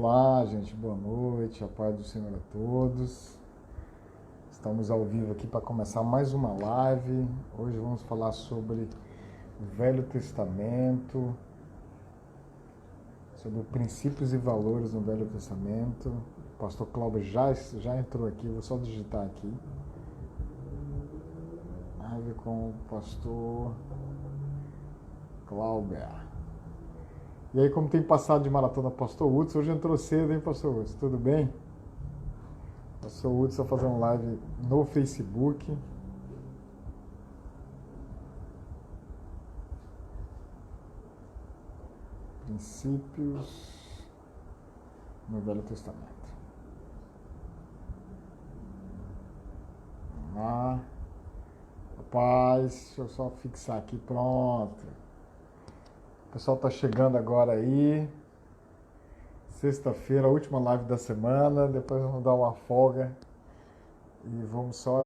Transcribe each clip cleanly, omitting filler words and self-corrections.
Olá, gente, boa noite, a paz do Senhor a todos. Estamos ao vivo aqui para começar mais uma live. Hoje vamos falar sobre o Velho Testamento, sobre princípios e valores no Velho Testamento. O pastor Cláudio já entrou aqui, vou só digitar aqui. Live com o pastor Cláudio. E aí, como tem passado de maratona pastor Hudson, hoje entrou cedo, hein, pastor Hudson? Tudo bem? Pastor Hudson vai fazer um live no Facebook. Princípios no Velho Testamento. Vamos lá. Rapaz, deixa eu só fixar aqui, pronto. O pessoal tá chegando agora aí. Sexta-feira, a última live da semana. Depois vamos dar uma folga. E vamos só...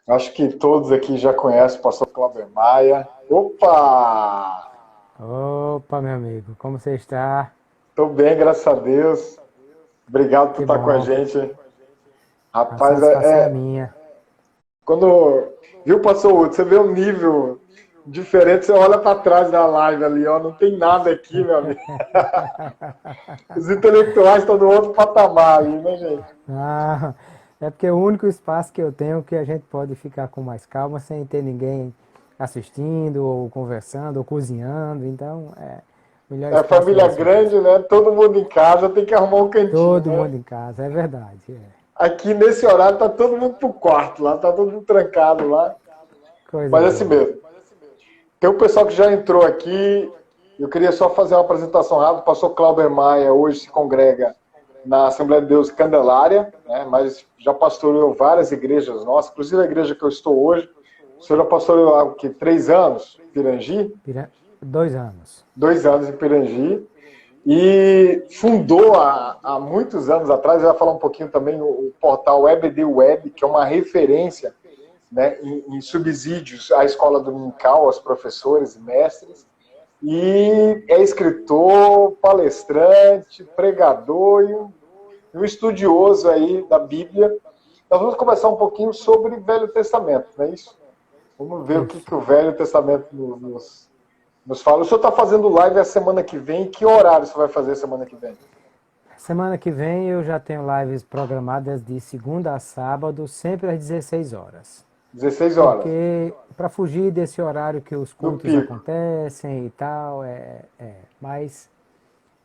Acho que todos aqui já conhecem o pastor Cláudio Maia. Opa! Opa, meu amigo, como você está? Tô bem, graças a Deus. Obrigado por estar com a gente. Rapaz, A satisfação é minha. Quando viu, pastor Hudson, você vê um nível diferente, você olha para trás da live ali, ó, não tem nada aqui, meu amigo. Os intelectuais estão no outro patamar ali, né, gente? Ah, é porque é o único espaço que eu tenho que a gente pode ficar com mais calma, sem ter ninguém assistindo, ou conversando, ou cozinhando, então melhor É espaço família esse grande, mesmo. né? Todo mundo em casa, tem que arrumar um cantinho, Todo né? mundo em casa, é verdade. Aqui nesse horário tá todo mundo pro quarto lá, tá todo mundo trancado lá. Coisa Mas é assim boa. mesmo. Tem um pessoal que já entrou aqui. Eu queria só fazer uma apresentação rápida. O pastor Cláudio Maia hoje se congrega na Assembleia de Deus Candelária, né? Mas já pastoreou várias igrejas nossas, inclusive a igreja que eu estou hoje. O senhor já pastoreou há 3 anos, Pirangi? 2 anos. 2 anos em Pirangi. E fundou há muitos anos atrás, eu ia falar um pouquinho também, o portal EBD Web, que é uma referência, né, em subsídios à escola dominical, aos professores e mestres. E é escritor, palestrante, pregador e um estudioso aí da Bíblia. Nós vamos conversar um pouquinho sobre o Velho Testamento, não é isso? Vamos ver o que o Velho Testamento nos fala. O senhor está fazendo live a semana que vem. Que horário você vai fazer semana que vem? Semana que vem eu já tenho lives programadas de segunda a sábado, sempre às 16 horas. 16 horas. Porque para fugir desse horário que os cultos acontecem e tal, mas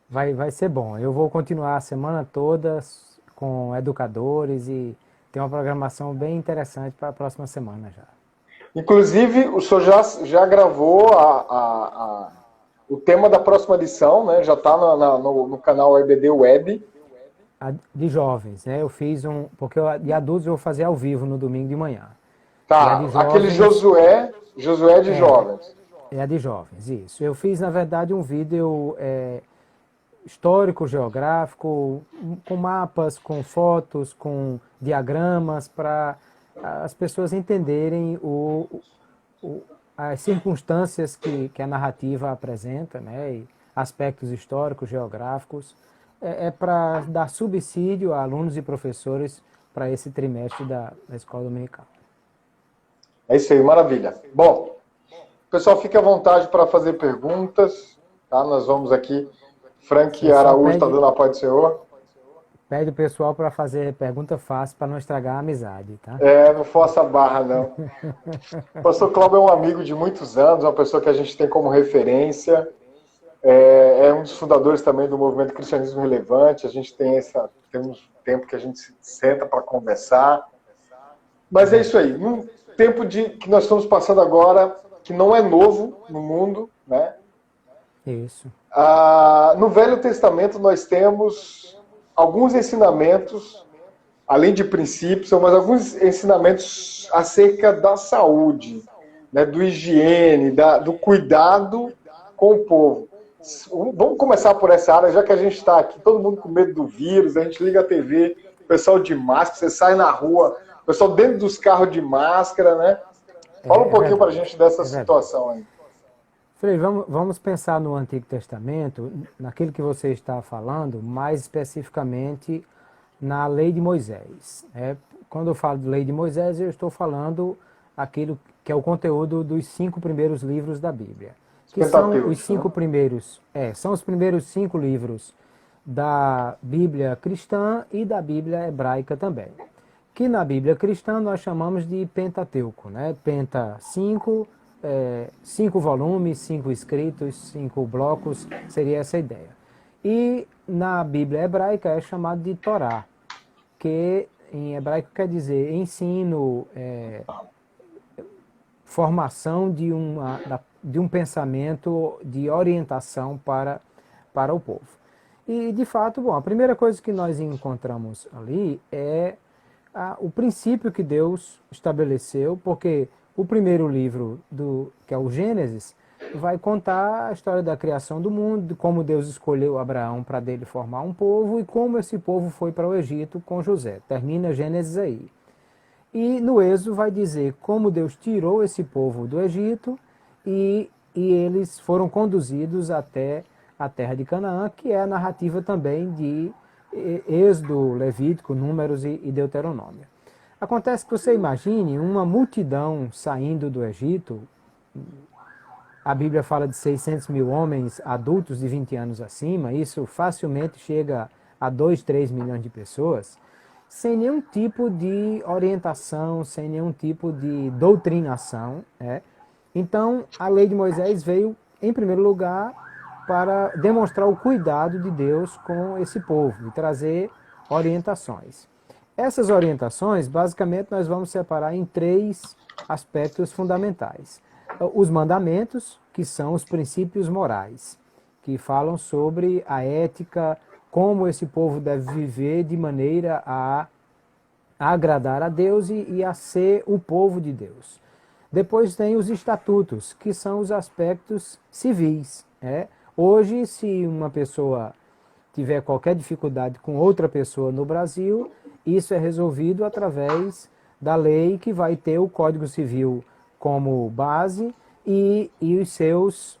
vai ser bom. Eu vou continuar a semana toda com educadores e tem uma programação bem interessante para a próxima semana já. Inclusive, o senhor já gravou o tema da próxima lição, né? Já está no canal EBD Web. De jovens, né? Eu fiz porque de adultos eu vou fazer ao vivo no domingo de manhã. Tá, aquele Josué de jovens. É a de jovens, isso. Eu fiz, na verdade, um vídeo histórico, geográfico, com mapas, com fotos, com diagramas, para as pessoas entenderem as circunstâncias que a narrativa apresenta, né? E aspectos históricos, geográficos. É para dar subsídio a alunos e professores para esse trimestre da Escola Dominical. É isso aí, maravilha. Bom, pessoal, fique à vontade para fazer perguntas, tá? Nós vamos aqui. Frank Araújo está dando a paz do Senhor. Pede o pessoal para fazer pergunta fácil para não estragar a amizade, tá? Não força a barra, não. O pastor Cláudio é um amigo de muitos anos, uma pessoa que a gente tem como referência. É um dos fundadores também do movimento Cristianismo Relevante. A gente tem um tempo que a gente se senta para conversar. Mas é isso aí. Num tempo que nós estamos passando agora, que não é novo no mundo, né? Isso. No Velho Testamento nós temos alguns ensinamentos, além de princípios, mas alguns ensinamentos acerca da saúde, né, do higiene, do cuidado com o povo. Vamos começar por essa área, já que a gente está aqui, todo mundo com medo do vírus, a gente liga a TV, o pessoal de máscara, você sai na rua, o pessoal dentro dos carros de máscara, né? Fala um pouquinho para a gente dessa situação aí. Frei, vamos pensar no Antigo Testamento, naquilo que você está falando, mais especificamente na lei de Moisés. Quando eu falo de lei de Moisés, eu estou falando aquilo que é o conteúdo dos 5 primeiros livros da Bíblia, que são os 5 né? primeiros, são os primeiros 5 livros da Bíblia cristã e da Bíblia hebraica também. Que na Bíblia cristã nós chamamos de Pentateuco, né? Penta 5, 5 volumes, 5 escritos, 5 blocos, seria essa a ideia. E na Bíblia hebraica é chamado de Torá, que em hebraico quer dizer ensino, formação de um pensamento de orientação para o povo. E, de fato, bom, a primeira coisa que nós encontramos ali é o princípio que Deus estabeleceu, porque o primeiro livro, que é o Gênesis, vai contar a história da criação do mundo, de como Deus escolheu Abraão para dele formar um povo e como esse povo foi para o Egito com José. Termina Gênesis aí. E no Êxodo vai dizer como Deus tirou esse povo do Egito e eles foram conduzidos até a terra de Canaã, que é a narrativa também de Êxodo, Levítico, Números e Deuteronômio. Acontece que você imagine uma multidão saindo do Egito, a Bíblia fala de 600 mil homens adultos de 20 anos acima, isso facilmente chega a 2, 3 milhões de pessoas, sem nenhum tipo de orientação, sem nenhum tipo de doutrinação. Então, a lei de Moisés veio, em primeiro lugar, para demonstrar o cuidado de Deus com esse povo e trazer orientações. Essas orientações, basicamente, nós vamos separar em 3 aspectos fundamentais. Os mandamentos, que são os princípios morais, que falam sobre a ética, como esse povo deve viver de maneira a agradar a Deus e a ser o povo de Deus. Depois tem os estatutos, que são os aspectos civis. Hoje, se uma pessoa tiver qualquer dificuldade com outra pessoa no Brasil, isso é resolvido através da lei que vai ter o Código Civil como base e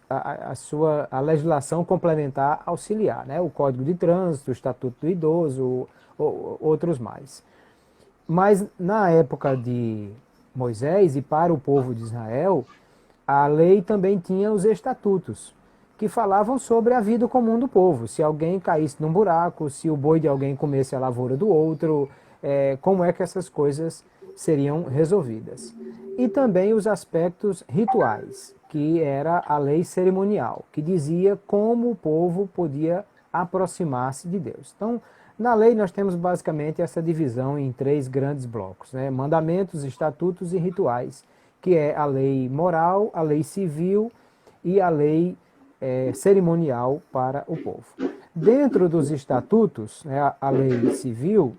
a legislação complementar auxiliar, o Código de Trânsito, o Estatuto do Idoso, outros mais. Mas na época de Moisés e para o povo de Israel, a lei também tinha os estatutos, que falavam sobre a vida comum do povo. Se alguém caísse num buraco, se o boi de alguém comesse a lavoura do outro, como é que essas coisas seriam resolvidas. E também os aspectos rituais, que era a lei cerimonial, que dizia como o povo podia aproximar-se de Deus. Então, na lei nós temos basicamente essa divisão em 3 grandes blocos, mandamentos, estatutos e rituais, que é a lei moral, a lei civil e a lei cerimonial para o povo. Dentro dos estatutos, a lei civil,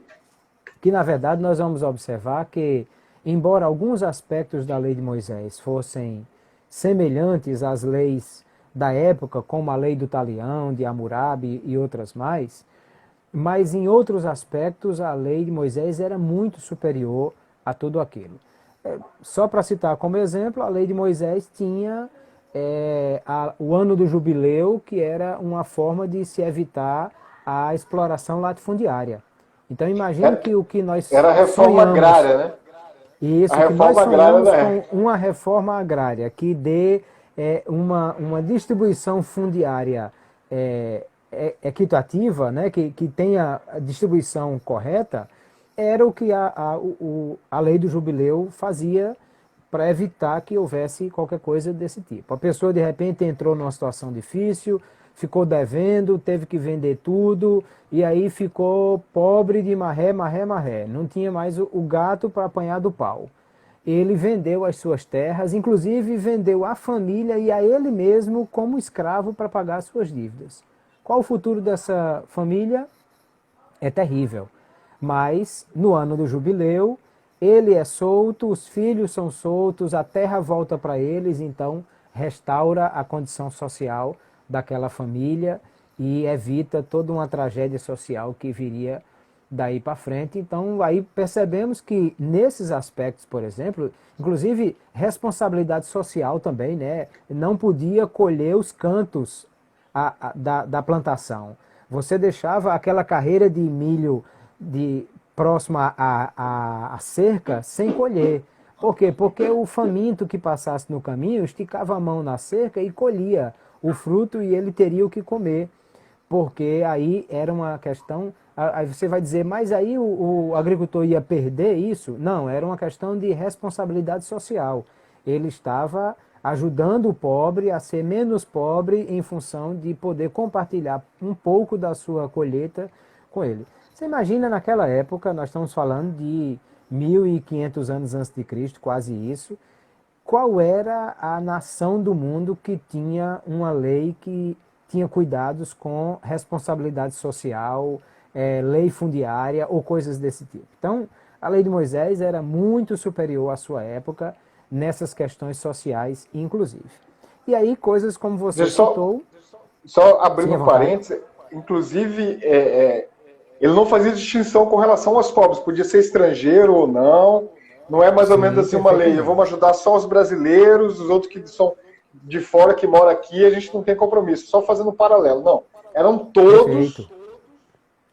que na verdade nós vamos observar que, embora alguns aspectos da lei de Moisés fossem semelhantes às leis da época, como a lei do Talião, de Hammurabi e outras mais, mas em outros aspectos a lei de Moisés era muito superior a tudo aquilo. Só para citar como exemplo, a lei de Moisés tinha o ano do jubileu, que era uma forma de se evitar a exploração latifundiária. Então imagine que o que nós era a reforma agrária, né? Isso, que nós sonhamos com uma reforma agrária que dê uma distribuição fundiária equitativa, que tenha a distribuição correta, era o que a lei do jubileu fazia para evitar que houvesse qualquer coisa desse tipo. A pessoa, de repente, entrou numa situação difícil, ficou devendo, teve que vender tudo, e aí ficou pobre de marré, marré, marré. Não tinha mais o gato para apanhar do pau. Ele vendeu as suas terras, inclusive vendeu a família e a ele mesmo como escravo para pagar as suas dívidas. Qual o futuro dessa família? É terrível. Mas, no ano do jubileu, ele é solto, os filhos são soltos, a terra volta para eles, então restaura a condição social daquela família e evita toda uma tragédia social que viria daí para frente. Então, aí percebemos que nesses aspectos, por exemplo, inclusive responsabilidade social também, né? Não podia colher os cantos da plantação. Você deixava aquela carreira de milho próxima à cerca sem colher. Por quê? Porque o faminto que passasse no caminho esticava a mão na cerca e colhia o fruto e ele teria o que comer. Porque aí era uma questão. Aí você vai dizer, mas aí o agricultor ia perder isso? Não, era uma questão de responsabilidade social. Ele estava ajudando o pobre a ser menos pobre em função de poder compartilhar um pouco da sua colheita com ele. Você imagina naquela época, nós estamos falando de 1500 anos antes de Cristo, quase isso, qual era a nação do mundo que tinha uma lei que tinha cuidados com responsabilidade social, lei fundiária ou coisas desse tipo. Então, a lei de Moisés era muito superior à sua época nessas questões sociais, inclusive. E aí, coisas como você citou... Só abrindo um parênteses, inclusive, ele não fazia distinção com relação aos pobres, podia ser estrangeiro ou não, não é mais ou menos assim uma lei, vamos ajudar só os brasileiros, os outros que são de fora, que moram aqui, a gente não tem compromisso, só fazendo um paralelo, não. Eram todos... Perfeito.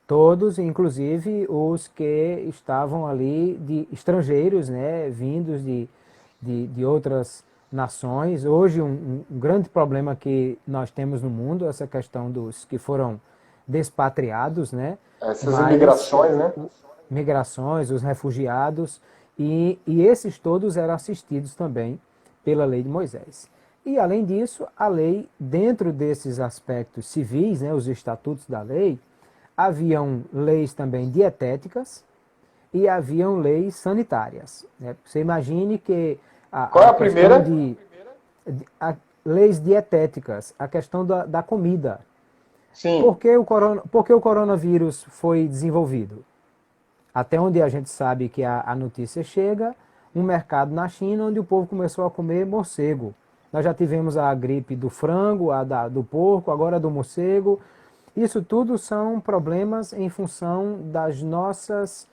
Todos, inclusive os que estavam ali de estrangeiros, né, vindos de outras nações. Hoje, um grande problema que nós temos no mundo, essa questão dos que foram despatriados, né? Essas imigrações, né? Migrações, os refugiados, e esses todos eram assistidos também pela lei de Moisés. E, além disso, a lei, dentro desses aspectos civis, né, os estatutos da lei, haviam leis também dietéticas e haviam leis sanitárias. Né? Você imagine que qual é a primeira? Leis dietéticas, a questão da comida. Sim. Por que o coronavírus foi desenvolvido? Até onde a gente sabe que a notícia chega, um mercado na China onde o povo começou a comer morcego. Nós já tivemos a gripe do frango, do porco, agora do morcego. Isso tudo são problemas em função das nossos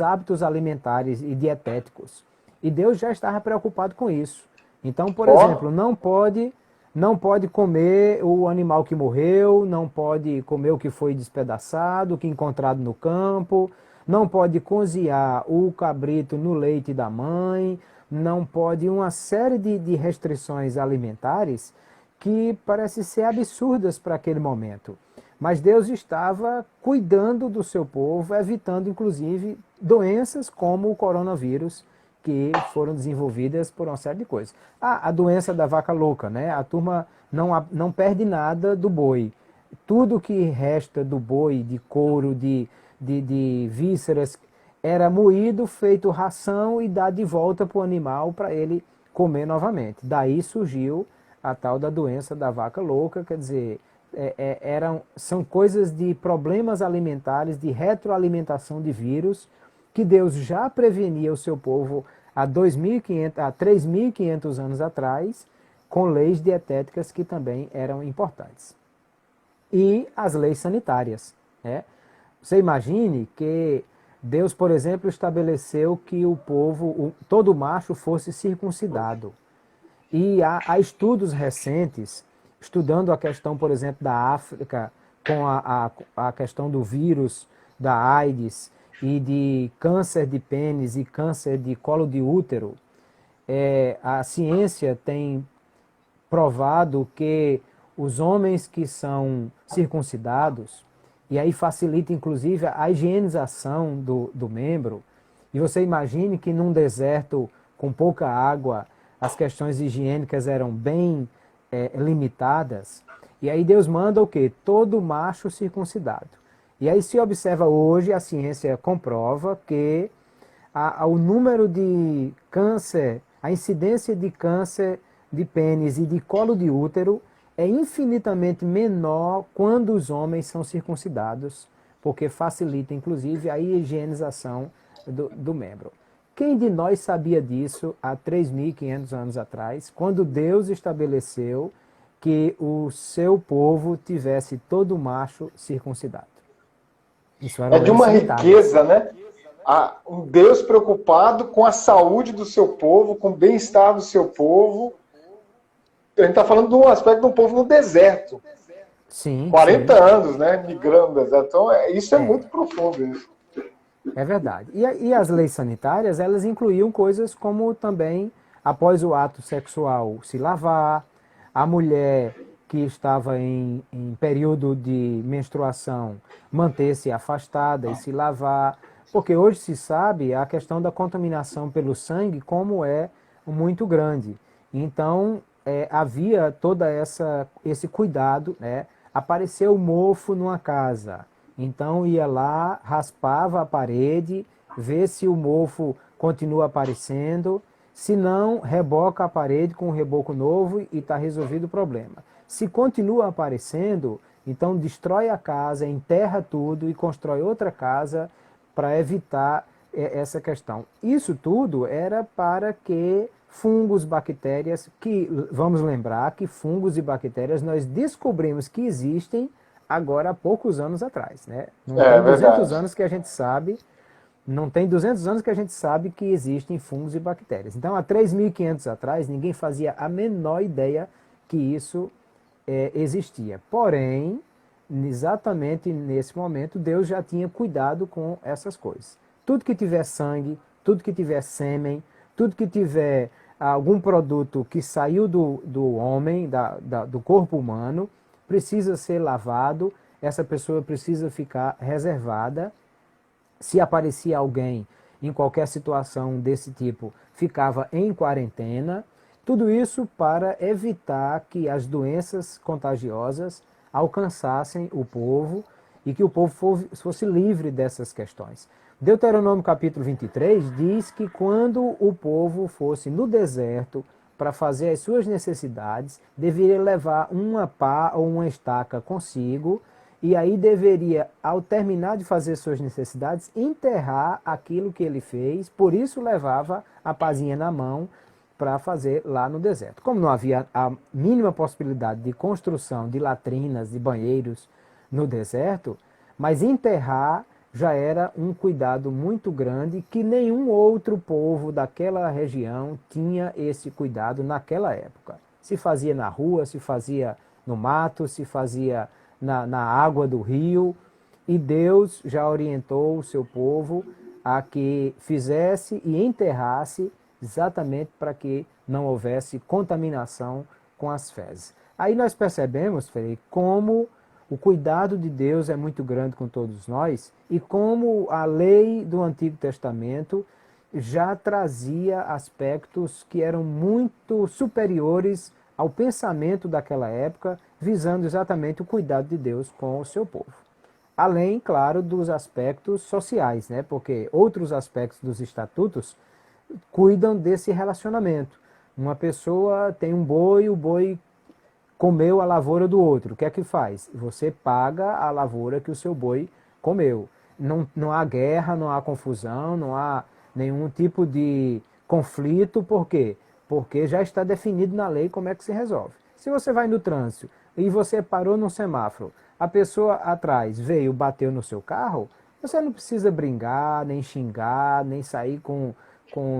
hábitos alimentares e dietéticos. E Deus já estava preocupado com isso. Então, por exemplo, não pode comer o animal que morreu, não pode comer o que foi despedaçado, o que encontrado no campo, não pode cozinhar o cabrito no leite da mãe, não pode uma série de restrições alimentares que parecem ser absurdas para aquele momento. Mas Deus estava cuidando do seu povo, evitando inclusive doenças como o coronavírus, que foram desenvolvidas por uma série de coisas. A doença da vaca louca, né? A turma não perde nada do boi. Tudo que resta do boi, de couro, de vísceras, era moído, feito ração e dado de volta para o animal para ele comer novamente. Daí surgiu a tal da doença da vaca louca, quer dizer, são coisas de problemas alimentares, de retroalimentação de vírus, que Deus já prevenia o seu povo há 3.500 anos atrás, com leis dietéticas que também eram importantes. E as leis sanitárias. Né? Você imagine que Deus, por exemplo, estabeleceu que o povo, todo macho, fosse circuncidado. E há estudos recentes, estudando a questão, por exemplo, da África, com a questão do vírus, da AIDS, e de câncer de pênis e câncer de colo de útero. A ciência tem provado que os homens que são circuncidados, e aí facilita inclusive a higienização do membro, e você imagine que num deserto com pouca água, as questões higiênicas eram bem limitadas, e aí Deus manda o quê? Todo macho circuncidado. E aí se observa hoje, a ciência comprova que o número de câncer, a incidência de câncer de pênis e de colo de útero é infinitamente menor quando os homens são circuncidados, porque facilita inclusive a higienização do membro. Quem de nós sabia disso há 3.500 anos atrás, quando Deus estabeleceu que o seu povo tivesse todo macho circuncidado? Isso era É uma de lei uma sanitária. riqueza, né? Um Deus preocupado com a saúde do seu povo, com o bem-estar do seu povo. A gente está falando de um aspecto de um povo no deserto. Sim, 40 sim. anos, né? Migrando no deserto. Então, isso é É, muito profundo. Isso. é verdade. E as leis sanitárias, elas incluíam coisas como também, após o ato sexual, se lavar, a mulher que estava em período de menstruação manter-se afastada e se lavar, porque hoje se sabe a questão da contaminação pelo sangue como é muito grande. Então, havia toda esse cuidado, né? Apareceu mofo numa casa, então ia lá, raspava a parede, vê se o mofo continua aparecendo, se não, reboca a parede com um reboco novo e está resolvido o problema. Se continua aparecendo, então destrói a casa, enterra tudo e constrói outra casa para evitar essa questão. Isso tudo era para que fungos, bactérias, que vamos lembrar que fungos e bactérias nós descobrimos que existem agora há poucos anos atrás, né? Não É tem 200 verdade. anos que a gente sabe, não tem 200 anos que a gente sabe que existem fungos e bactérias. Então, há 3.500 atrás, ninguém fazia a menor ideia que isso existia. Porém, exatamente nesse momento, Deus já tinha cuidado com essas coisas. Tudo que tiver sangue, tudo que tiver sêmen, tudo que tiver algum produto que saiu do homem, do corpo humano, precisa ser lavado, essa pessoa precisa ficar reservada. Se aparecia alguém em qualquer situação desse tipo, ficava em quarentena. Tudo isso para evitar que as doenças contagiosas alcançassem o povo e que o povo fosse livre dessas questões. Deuteronômio capítulo 23 diz que quando o povo fosse no deserto para fazer as suas necessidades, deveria levar uma pá ou uma estaca consigo, e aí deveria, ao terminar de fazer suas necessidades, enterrar aquilo que ele fez, por isso levava a pazinha na mão para fazer lá no deserto. Como não havia a mínima possibilidade de construção de latrinas, de banheiros no deserto, mas enterrar já era um cuidado muito grande que nenhum outro povo daquela região tinha esse cuidado naquela época. Se fazia na rua, se fazia no mato, se fazia na água do rio, e Deus já orientou o seu povo a que fizesse e enterrasse exatamente para que não houvesse contaminação com as fezes. Aí nós percebemos, Frei, como o cuidado de Deus é muito grande com todos nós e como a lei do Antigo Testamento já trazia aspectos que eram muito superiores ao pensamento daquela época, visando exatamente o cuidado de Deus com o seu povo. Além, claro, dos aspectos sociais, né? Porque outros aspectos dos estatutos cuidam desse relacionamento. Uma pessoa tem um boi, o boi comeu a lavoura do outro. O que é que faz? Você paga a lavoura que o seu boi comeu. Não há guerra, não há confusão, não há nenhum tipo de conflito. Por quê? Porque já está definido na lei como é que se resolve. Se você vai no trânsito e você parou num semáforo, a pessoa atrás veio, bateu no seu carro, você não precisa brincar, nem xingar, nem sair com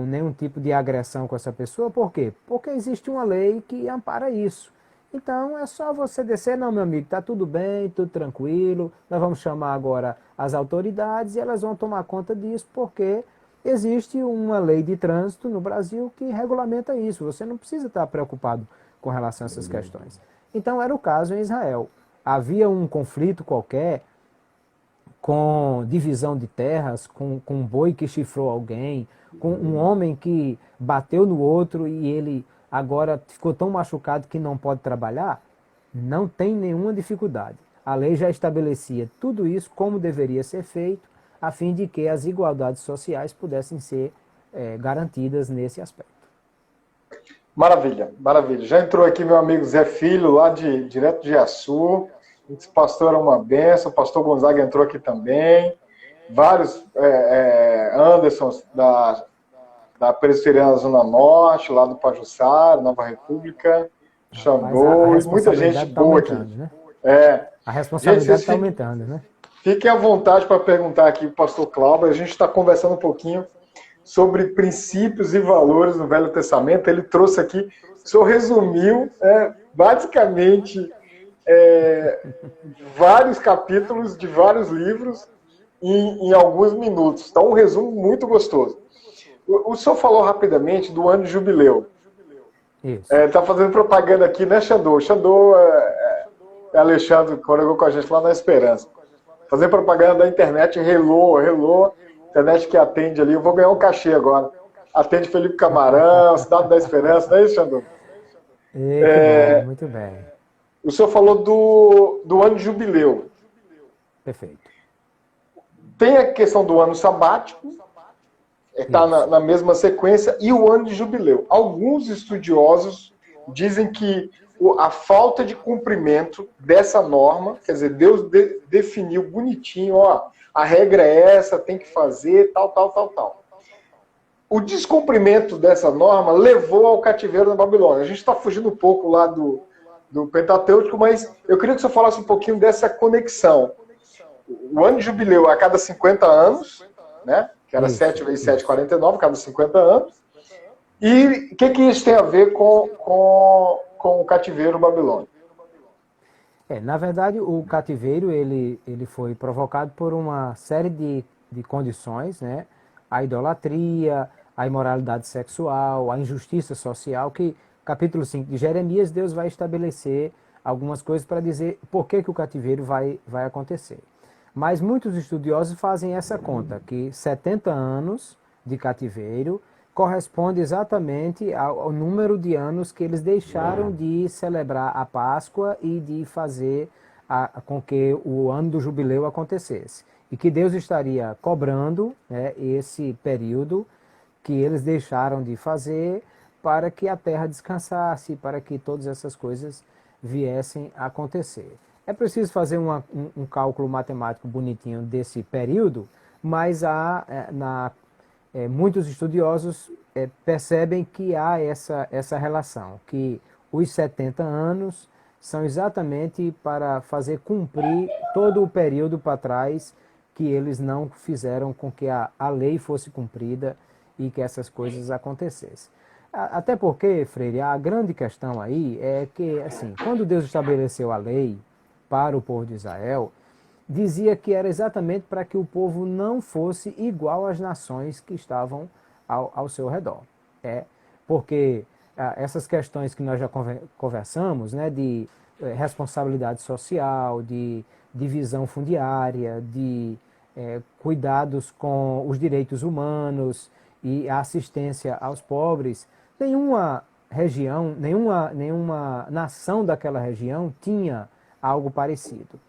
nenhum tipo de agressão com essa pessoa. Por quê? Porque existe uma lei que ampara isso. Então é só você descer, não, meu amigo, tá tudo bem, tudo tranquilo, nós vamos chamar agora as autoridades e elas vão tomar conta disso, porque existe uma lei de trânsito no Brasil que regulamenta isso. Você não precisa estar preocupado com relação a essas questões. Então era o caso em Israel. Havia um conflito qualquer com divisão de terras, com um boi que chifrou alguém, com um homem que bateu no outro e ele agora ficou tão machucado que não pode trabalhar, não tem nenhuma dificuldade. A lei já estabelecia tudo isso como deveria ser feito, a fim de que as igualdades sociais pudessem ser garantidas nesse aspecto. Maravilha, maravilha. Já entrou aqui meu amigo Zé Filho, lá direto de Açu. Esse pastor é uma benção. O pastor Gonzaga entrou aqui também. Vários Andersons da Presbiteriana Zona Norte, lá do Pajuçara, Nova República, Xangô, e muita gente responsabilidade está boa aqui. aumentando, né? É. A responsabilidade Gente, está aumentando, né? Fiquem à vontade para perguntar aqui para o pastor Cláudio. A gente está conversando um pouquinho sobre princípios e valores no Velho Testamento. Ele trouxe aqui, o senhor resumiu, basicamente, vários capítulos de vários livros em alguns minutos. Então, um resumo muito gostoso. O senhor falou rapidamente do ano de jubileu. Está fazendo propaganda aqui, né, Xandô? Xandô é Alexandre, que colegou com a gente lá na Esperança. Fazendo propaganda da internet, Hello, internet que atende ali. Eu vou ganhar um cachê agora. Atende Felipe Camarão, Cidade da Esperança, não é isso, Xandô? Que bom, muito bem. O senhor falou do ano de jubileu. Perfeito. Tem a questão do ano sabático, está na mesma sequência, e o ano de jubileu. Alguns estudiosos dizem que a falta de cumprimento dessa norma, quer dizer, Deus definiu bonitinho, ó, a regra é essa, tem que fazer, tal. O descumprimento dessa norma levou ao cativeiro da Babilônia. A gente está fugindo um pouco lá do Pentateuco, mas eu queria que você falasse um pouquinho dessa conexão. O ano de jubileu a cada 50 anos, né? Que era 7 vezes 7, 49, cada 50 anos. E o que isso tem a ver com o cativeiro babilônico? Na verdade, o cativeiro ele foi provocado por uma série de condições, né? A idolatria, a imoralidade sexual, a injustiça social, que capítulo 5 de Jeremias, Deus vai estabelecer algumas coisas para dizer por que o cativeiro vai acontecer. Mas muitos estudiosos fazem essa conta, que 70 anos de cativeiro corresponde exatamente ao número de anos que eles deixaram de celebrar a Páscoa e de fazer com que o ano do jubileu acontecesse. E que Deus estaria cobrando, né, esse período que eles deixaram de fazer para que a terra descansasse, para que todas essas coisas viessem a acontecer. É preciso fazer um cálculo matemático bonitinho desse período, mas muitos estudiosos percebem que há essa relação, que os 70 anos são exatamente para fazer cumprir todo o período para trás que eles não fizeram com que a lei fosse cumprida e que essas coisas acontecessem. Até porque, Freire, a grande questão aí é que, assim, quando Deus estabeleceu a lei para o povo de Israel, dizia que era exatamente para que o povo não fosse igual às nações que estavam ao seu redor. Porque essas questões que nós já conversamos, né, de responsabilidade social, de divisão fundiária, de cuidados com os direitos humanos e a assistência aos pobres, nenhuma região, nenhuma nação daquela região tinha algo parecido.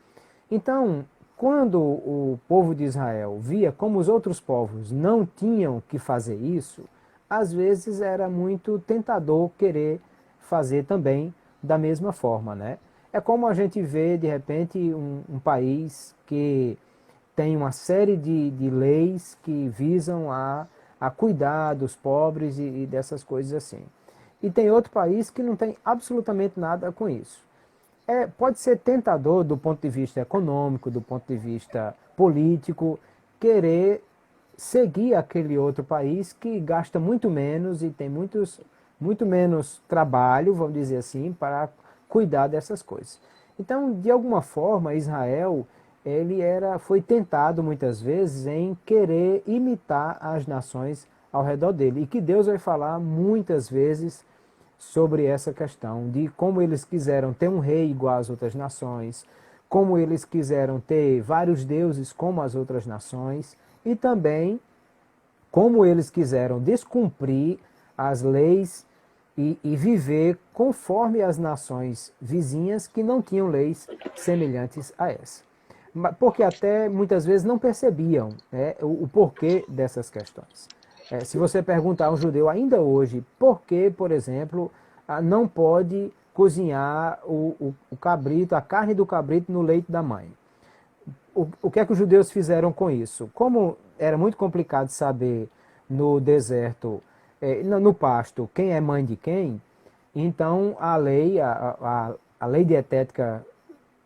Então, quando o povo de Israel via como os outros povos não tinham que fazer isso, às vezes era muito tentador querer fazer também da mesma forma, né? É como a gente vê, de repente, um país que tem uma série de leis que visam a cuidar dos pobres e dessas coisas assim. E tem outro país que não tem absolutamente nada com isso. Pode ser tentador do ponto de vista econômico, do ponto de vista político, querer seguir aquele outro país que gasta muito menos e tem muito menos trabalho, vamos dizer assim, para cuidar dessas coisas. Então, de alguma forma, Israel foi tentado muitas vezes em querer imitar as nações ao redor dele. E que Deus vai falar muitas vezes sobre essa questão de como eles quiseram ter um rei igual às outras nações, como eles quiseram ter vários deuses como as outras nações e também como eles quiseram descumprir as leis e viver conforme as nações vizinhas que não tinham leis semelhantes a essa. Porque até muitas vezes não percebiam, né, o porquê dessas questões. Se você perguntar a um judeu ainda hoje por que, por exemplo, não pode cozinhar o cabrito, a carne do cabrito no leite da mãe. O que é que os judeus fizeram com isso? Como era muito complicado saber no deserto, no pasto, quem é mãe de quem, então a lei dietética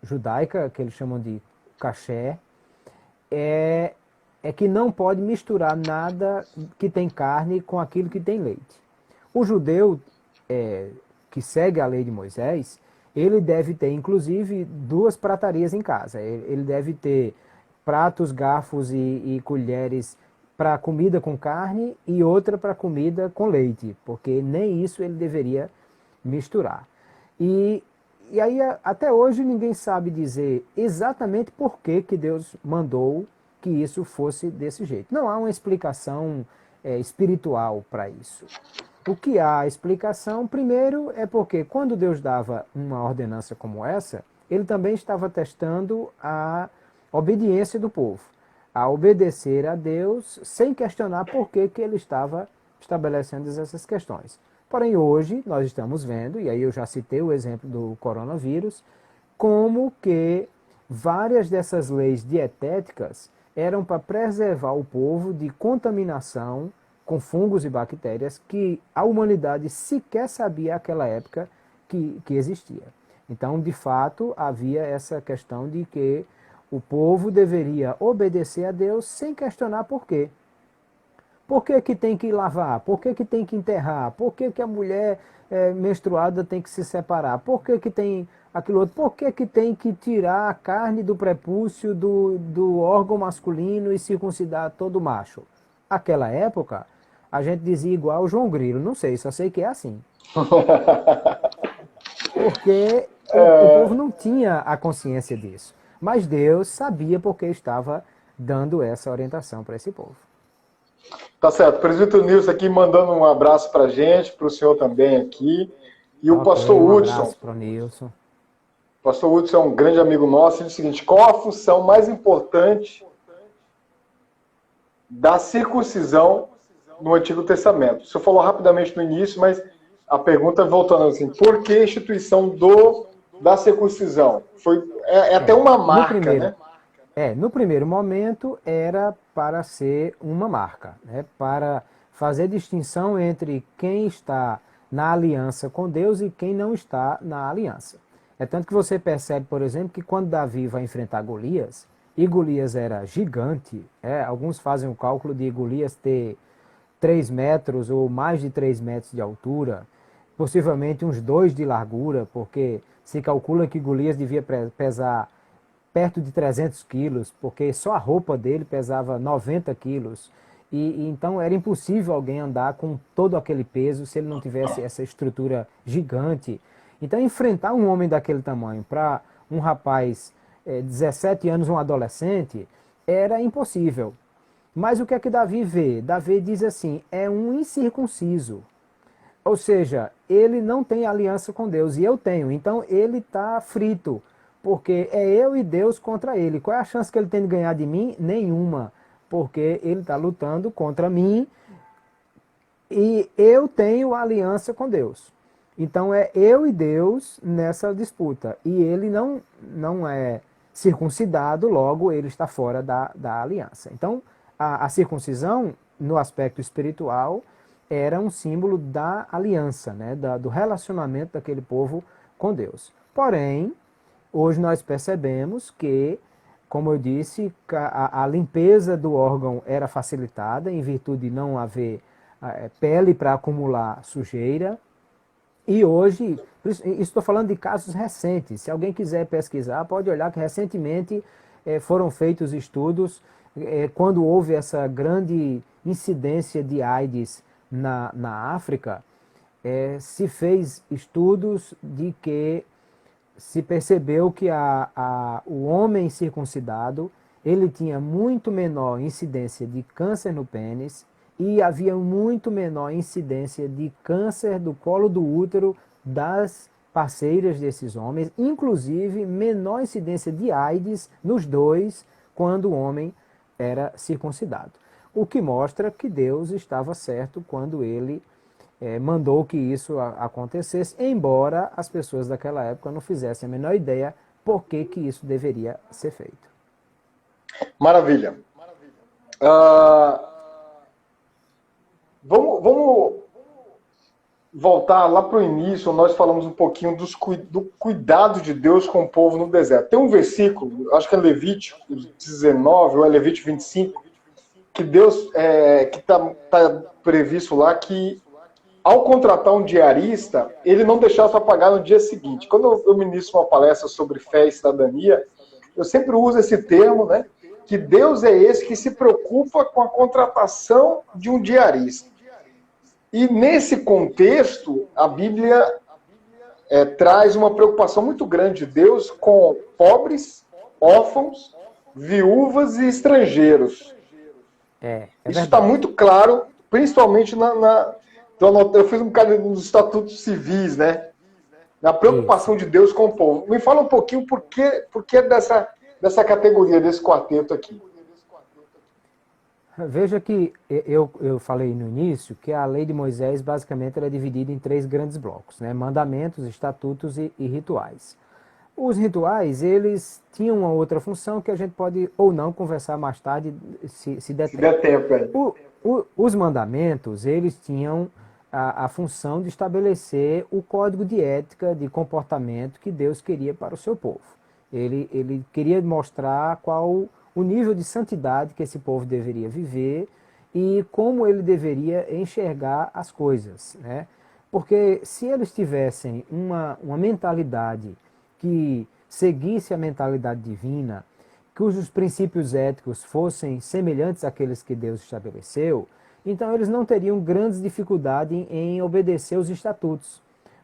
judaica, que eles chamam de kasher, é, é que não pode misturar nada que tem carne com aquilo que tem leite. O judeu que segue a lei de Moisés, ele deve ter, inclusive, duas pratarias em casa. Ele deve ter pratos, garfos e colheres para comida com carne e outra para comida com leite, porque nem isso ele deveria misturar. E, e aí, até hoje, ninguém sabe dizer exatamente por que, que Deus mandou que isso fosse desse jeito. Não há uma explicação espiritual para isso. O que há explicação, primeiro, é porque quando Deus dava uma ordenança como essa, ele também estava testando a obediência do povo, a obedecer a Deus sem questionar por que, que ele estava estabelecendo essas questões. Porém, hoje nós estamos vendo, e aí eu já citei o exemplo do coronavírus, como que várias dessas leis dietéticas eram para preservar o povo de contaminação com fungos e bactérias que a humanidade sequer sabia naquela época que existia. Então, de fato, havia essa questão de que o povo deveria obedecer a Deus sem questionar por quê. Por que, que tem que lavar? Por que, que tem que enterrar? Por que, que a mulher menstruada tem que se separar? Por que, que tem aquilo outro? Por que, que tem que tirar a carne do prepúcio do órgão masculino e circuncidar todo macho? Aquela época, a gente dizia igual o João Grilo. Não sei, só sei que é assim. Porque o povo não tinha a consciência disso. Mas Deus sabia porque estava dando essa orientação para esse povo. Tá certo. O presbítero Nilson aqui mandando um abraço para a gente, para o senhor também aqui. E o pastor Hudson. Um abraço para o Nilson. O pastor Hudson é um grande amigo nosso. Ele diz o seguinte: qual a função mais importante da circuncisão no Antigo Testamento? O senhor falou rapidamente no início, mas a pergunta voltando assim: por que a instituição da circuncisão? É até uma marca, né? No primeiro momento era para ser uma marca, né? Para fazer distinção entre quem está na aliança com Deus e quem não está na aliança. É tanto que você percebe, por exemplo, que quando Davi vai enfrentar Golias, e Golias era gigante, alguns fazem o cálculo de Golias ter 3 metros ou mais de 3 metros de altura, possivelmente uns 2 de largura, porque se calcula que Golias devia pesar perto de 300 quilos, porque só a roupa dele pesava 90 quilos. E então era impossível alguém andar com todo aquele peso se ele não tivesse essa estrutura gigante. Então enfrentar um homem daquele tamanho para um rapaz 17 anos, um adolescente, era impossível. Mas o que é que Davi vê? Davi diz assim: é um incircunciso. Ou seja, ele não tem aliança com Deus e eu tenho. Então ele está frito, porque é eu e Deus contra ele. Qual é a chance que ele tem de ganhar de mim? Nenhuma, porque ele está lutando contra mim e eu tenho aliança com Deus. Então é eu e Deus nessa disputa. E ele não é circuncidado, logo ele está fora da aliança. Então a circuncisão, no aspecto espiritual, era um símbolo da aliança, né? Do relacionamento daquele povo com Deus. Porém, hoje nós percebemos que, como eu disse, a limpeza do órgão era facilitada em virtude de não haver pele para acumular sujeira. E hoje, estou falando de casos recentes, se alguém quiser pesquisar, pode olhar que recentemente foram feitos estudos, quando houve essa grande incidência de AIDS na África, se fez estudos de que se percebeu que o homem circuncidado ele tinha muito menor incidência de câncer no pênis e havia muito menor incidência de câncer do colo do útero das parceiras desses homens, inclusive menor incidência de AIDS nos dois quando o homem era circuncidado. O que mostra que Deus estava certo quando ele mandou que isso acontecesse, embora as pessoas daquela época não fizessem a menor ideia por que isso deveria ser feito. Maravilha. Vamos voltar lá para o início, nós falamos um pouquinho do cuidado de Deus com o povo no deserto. Tem um versículo, acho que é Levítico 19 ou é Levítico 25, que Deus, que tá previsto lá que ao contratar um diarista, ele não deixava para pagar no dia seguinte. Quando eu ministro uma palestra sobre fé e cidadania, eu sempre uso esse termo, né? Que Deus é esse que se preocupa com a contratação de um diarista. E nesse contexto, a Bíblia traz uma preocupação muito grande de Deus com pobres, órfãos, viúvas e estrangeiros. Isso está muito claro, principalmente eu fiz um bocado nos estatutos civis, né? Na preocupação de Deus com o povo. Me fala um pouquinho por que dessa categoria, desse quarteto aqui. Veja que eu falei no início que a lei de Moisés basicamente ela é dividida em 3 grandes blocos, né? Mandamentos, estatutos e rituais. Os rituais, eles tinham uma outra função que a gente pode ou não conversar mais tarde, se der tempo. Os mandamentos, eles tinham a função de estabelecer o código de ética, de comportamento que Deus queria para o seu povo. Ele queria mostrar qual o nível de santidade que esse povo deveria viver e como ele deveria enxergar as coisas, né? Porque se eles tivessem uma mentalidade que seguisse a mentalidade divina, cujos princípios éticos fossem semelhantes àqueles que Deus estabeleceu, então eles não teriam grandes dificuldades em obedecer os estatutos.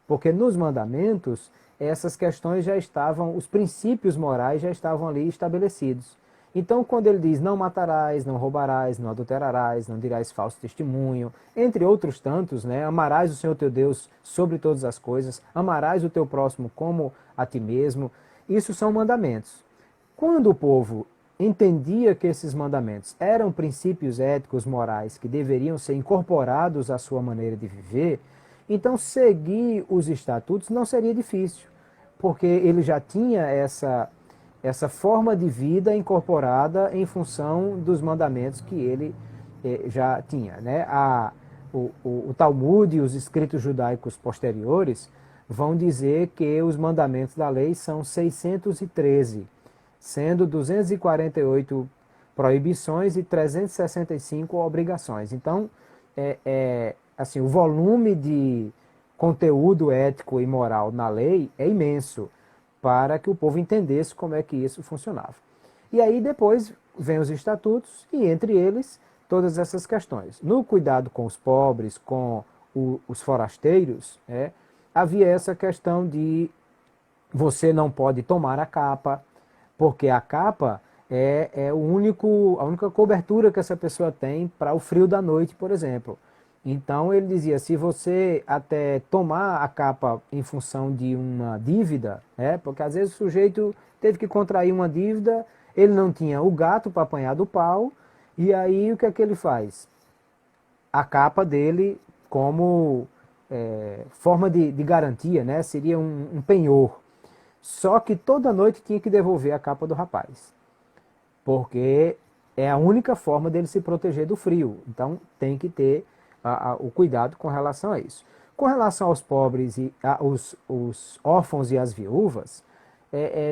Porque nos mandamentos, essas questões já estavam, os princípios morais já estavam ali estabelecidos. Então, quando ele diz não matarás, não roubarás, não adulterarás, não dirás falso testemunho, entre outros tantos, né? Amarás o Senhor teu Deus sobre todas as coisas, amarás o teu próximo como a ti mesmo. Isso são mandamentos. Quando o povo entendia que esses mandamentos eram princípios éticos morais que deveriam ser incorporados à sua maneira de viver, então seguir os estatutos não seria difícil, porque ele já tinha essa forma de vida incorporada em função dos mandamentos que ele já tinha, né? O Talmud e os escritos judaicos posteriores vão dizer que os mandamentos da lei são 613, sendo 248 proibições e 365 obrigações. Então, assim, o volume de conteúdo ético e moral na lei é imenso para que o povo entendesse como é que isso funcionava. E aí depois vem os estatutos e entre eles todas essas questões. No cuidado com os pobres, com os forasteiros, havia essa questão de você não pode tomar a capa, porque a capa é a única cobertura que essa pessoa tem para o frio da noite, por exemplo. Então ele dizia, se você até tomar a capa em função de uma dívida, porque às vezes o sujeito teve que contrair uma dívida, ele não tinha o gato para apanhar do pau, e aí o que é que ele faz? A capa dele como forma de garantia, né? Seria um penhor. Só que toda noite tinha que devolver a capa do rapaz, porque é a única forma dele se proteger do frio. Então tem que ter o cuidado com relação a isso. Com relação aos pobres, e os órfãos e as viúvas,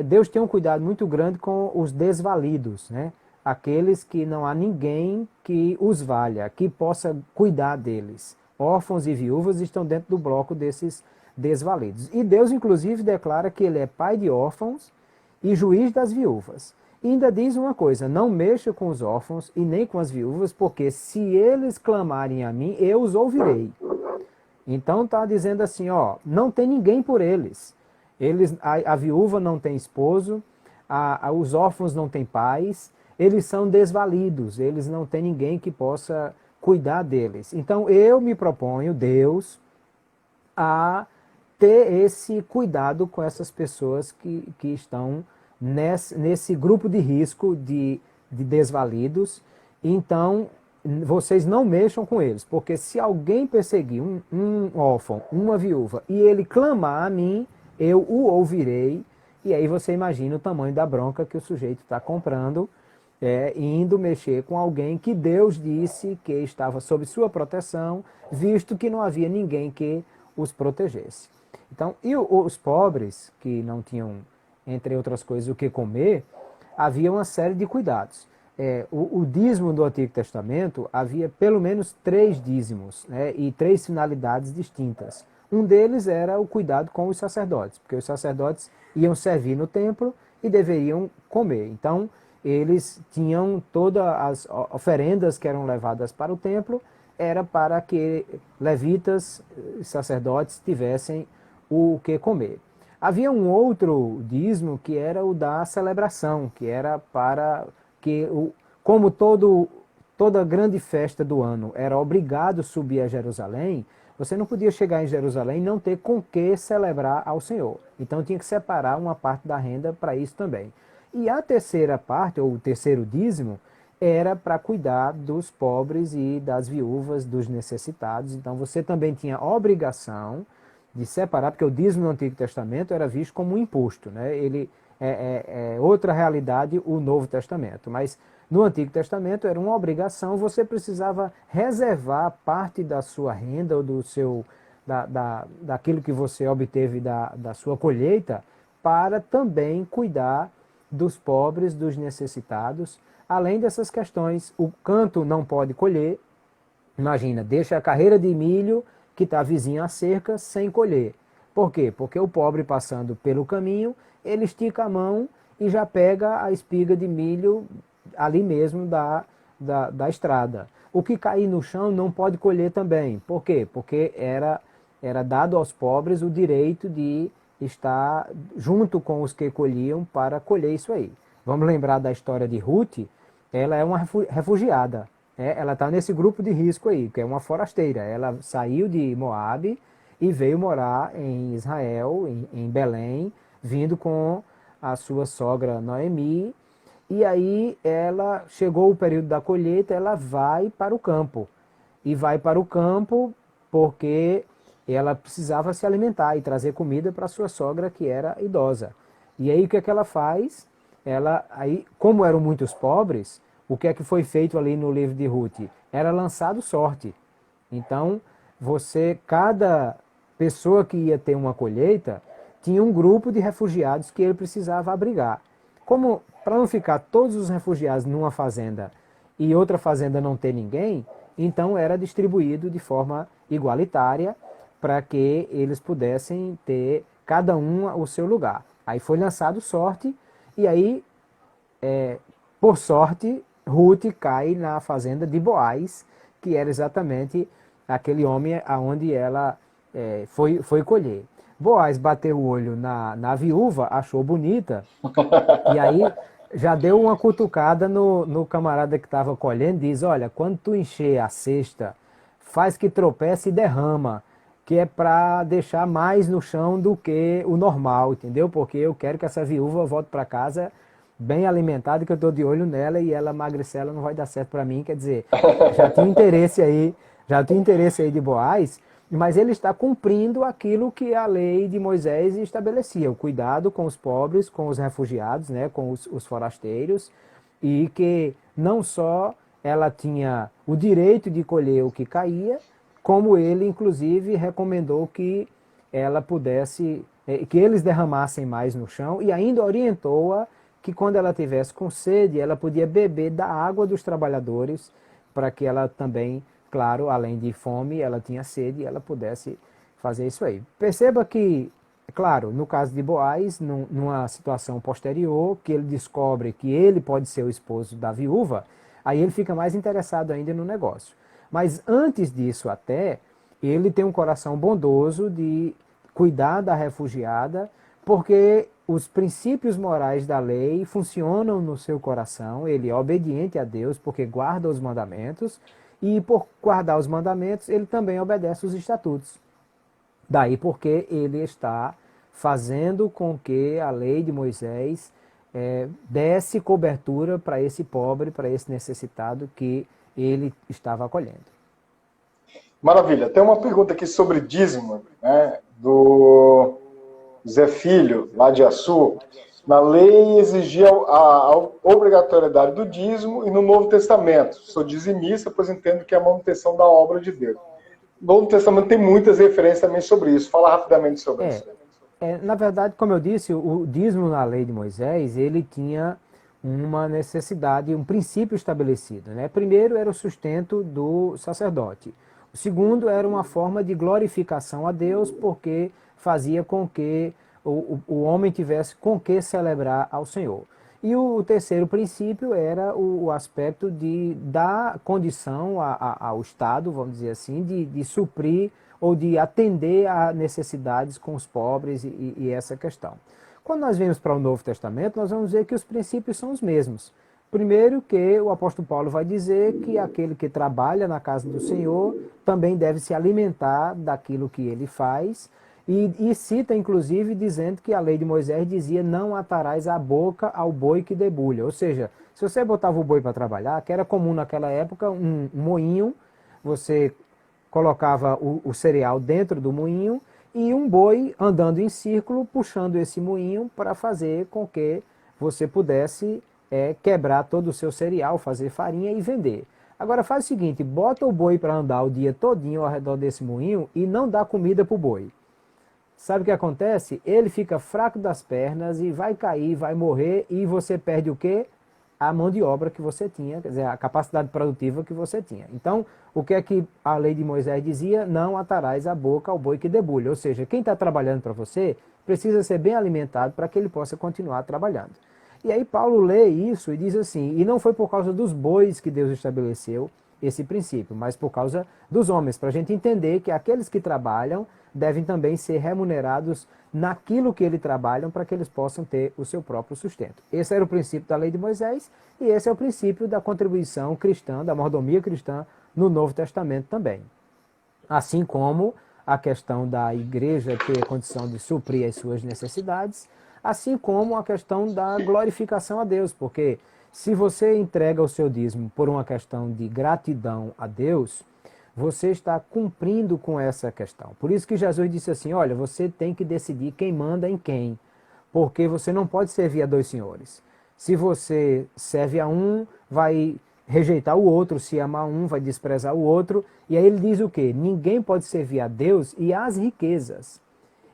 Deus tem um cuidado muito grande com os desvalidos, né? Aqueles que não há ninguém que os valha, que possa cuidar deles. Órfãos e viúvas estão dentro do bloco desses desvalidos. E Deus, inclusive, declara que Ele é pai de órfãos e juiz das viúvas. E ainda diz uma coisa, não mexa com os órfãos e nem com as viúvas, porque se eles clamarem a mim, eu os ouvirei. Então está dizendo assim, não tem ninguém por eles. A viúva não tem esposo, os órfãos não têm pais, eles são desvalidos, eles não têm ninguém que possa cuidar deles. Então eu me proponho, Deus, a ter esse cuidado com essas pessoas que estão nesse grupo de risco de desvalidos. Então, vocês não mexam com eles, porque se alguém perseguir um órfão, uma viúva, e ele clamar a mim, eu o ouvirei, e aí você imagina o tamanho da bronca que o sujeito está comprando, indo mexer com alguém que Deus disse que estava sob sua proteção, visto que não havia ninguém que os protegesse. Então, e os pobres, que não tinham, entre outras coisas, o que comer, havia uma série de cuidados. O dízimo do Antigo Testamento havia pelo menos 3 dízimos, né, e 3 finalidades distintas. Um deles era o cuidado com os sacerdotes, porque os sacerdotes iam servir no templo e deveriam comer. Então, eles tinham todas as oferendas que eram levadas para o templo, era para que levitas, sacerdotes, tivessem o que comer. Havia um outro dízimo que era o da celebração, que era para que, como toda grande festa do ano era obrigado a subir a Jerusalém, você não podia chegar em Jerusalém e não ter com que celebrar ao Senhor. Então tinha que separar uma parte da renda para isso também. E a terceira parte, ou o terceiro dízimo, era para cuidar dos pobres e das viúvas, dos necessitados. Então você também tinha obrigação de separar, porque o dízimo no Antigo Testamento era visto como um imposto, né? Ele é outra realidade o Novo Testamento, mas no Antigo Testamento era uma obrigação, você precisava reservar parte da sua renda ou daquilo que você obteve da sua colheita para também cuidar dos pobres, dos necessitados, além dessas questões. O canto não pode colher, imagina, deixa a carreira de milho que está vizinho à cerca sem colher. Por quê? Porque o pobre passando pelo caminho, ele estica a mão e já pega a espiga de milho ali mesmo da estrada. O que cair no chão não pode colher também. Por quê? Porque era dado aos pobres o direito de estar junto com os que colhiam para colher isso aí. Vamos lembrar da história de Ruth, ela é uma refugiada. Ela está nesse grupo de risco aí, que é uma forasteira. Ela saiu de Moabe e veio morar em Israel, em Belém, vindo com a sua sogra Noemi. E aí ela chegou o período da colheita, ela vai para o campo. E vai para o campo porque ela precisava se alimentar e trazer comida para sua sogra, que era idosa. E aí o que é que ela faz? Aí, como eram muitos pobres, o que é que foi feito ali no livro de Ruth? Era lançado sorte. Então, cada pessoa que ia ter uma colheita, tinha um grupo de refugiados que ele precisava abrigar. Como, para não ficar todos os refugiados numa fazenda e outra fazenda não ter ninguém, então era distribuído de forma igualitária para que eles pudessem ter cada um o seu lugar. Aí foi lançado sorte e aí, por sorte, Ruth cai na fazenda de Boaz, que era exatamente aquele homem aonde ela foi colher. Boaz bateu o olho na viúva, achou bonita, e aí já deu uma cutucada no camarada que estava colhendo, diz, olha, quando tu encher a cesta, faz que tropece e derrama, que é para deixar mais no chão do que o normal, entendeu? Porque eu quero que essa viúva volte para casa bem alimentada, que eu estou de olho nela e ela emagrecer, ela não vai dar certo para mim. Quer dizer, já tinha interesse aí de Boaz, mas ele está cumprindo aquilo que a lei de Moisés estabelecia, o cuidado com os pobres, com os refugiados, né, com os forasteiros, e que não só ela tinha o direito de colher o que caía, como ele, inclusive, recomendou que ela pudesse, que eles derramassem mais no chão, e ainda orientou-a que quando ela tivesse com sede, ela podia beber da água dos trabalhadores, para que ela também, claro, além de fome, ela tinha sede e ela pudesse fazer isso aí. Perceba que, claro, no caso de Boaz, numa situação posterior, que ele descobre que ele pode ser o esposo da viúva, aí ele fica mais interessado ainda no negócio. Mas antes disso até, ele tem um coração bondoso de cuidar da refugiada, porque os princípios morais da lei funcionam no seu coração, ele é obediente a Deus porque guarda os mandamentos, e por guardar os mandamentos, ele também obedece os estatutos. Daí porque ele está fazendo com que a lei de Moisés desse cobertura para esse pobre, para esse necessitado que ele estava acolhendo. Maravilha. Tem uma pergunta aqui sobre dízimo, né, do Zé Filho, lá de Açu. Na lei exigia a obrigatoriedade do dízimo e no Novo Testamento. Sou dizimista, pois entendo que é a manutenção da obra de Deus. Novo Testamento tem muitas referências também sobre isso. Fala rapidamente sobre isso. Na verdade, como eu disse, o dízimo na lei de Moisés, ele tinha uma necessidade, um princípio estabelecido, né? Primeiro era o sustento do sacerdote. O segundo era uma forma de glorificação a Deus, porque fazia com que o homem tivesse com que celebrar ao Senhor. E o terceiro princípio era o aspecto de dar condição ao Estado, vamos dizer assim, de suprir ou de atender a necessidades com os pobres e essa questão. Quando nós vemos para o Novo Testamento, nós vamos ver que os princípios são os mesmos. Primeiro que o apóstolo Paulo vai dizer que aquele que trabalha na casa do Senhor também deve se alimentar daquilo que ele faz, e cita inclusive dizendo que a lei de Moisés dizia: não atarás a boca ao boi que debulha. Ou seja, se você botava o boi para trabalhar, que era comum naquela época, um moinho, você colocava o cereal dentro do moinho e um boi andando em círculo puxando esse moinho para fazer com que você pudesse quebrar todo o seu cereal, fazer farinha e vender. Agora faz o seguinte, bota o boi para andar o dia todinho ao redor desse moinho e não dá comida para o boi. Sabe o que acontece? Ele fica fraco das pernas e vai cair, vai morrer, e você perde o quê? A mão de obra que você tinha, quer dizer, a capacidade produtiva que você tinha. Então, o que é que a lei de Moisés dizia? Não atarás a boca ao boi que debulha. Ou seja, quem está trabalhando para você precisa ser bem alimentado para que ele possa continuar trabalhando. E aí Paulo lê isso e diz assim: e não foi por causa dos bois que Deus estabeleceu esse princípio, mas por causa dos homens, para a gente entender que aqueles que trabalham devem também ser remunerados naquilo que eles trabalham para que eles possam ter o seu próprio sustento. Esse era o princípio da lei de Moisés e esse é o princípio da contribuição cristã, da mordomia cristã no Novo Testamento também. Assim como a questão da igreja ter a condição de suprir as suas necessidades, assim como a questão da glorificação a Deus, porque se você entrega o seu dízimo por uma questão de gratidão a Deus, você está cumprindo com essa questão. Por isso que Jesus disse assim: olha, você tem que decidir quem manda em quem, porque você não pode servir a dois senhores. Se você serve a um, vai rejeitar o outro; se amar um, vai desprezar o outro. E aí ele diz o quê? Ninguém pode servir a Deus e às riquezas.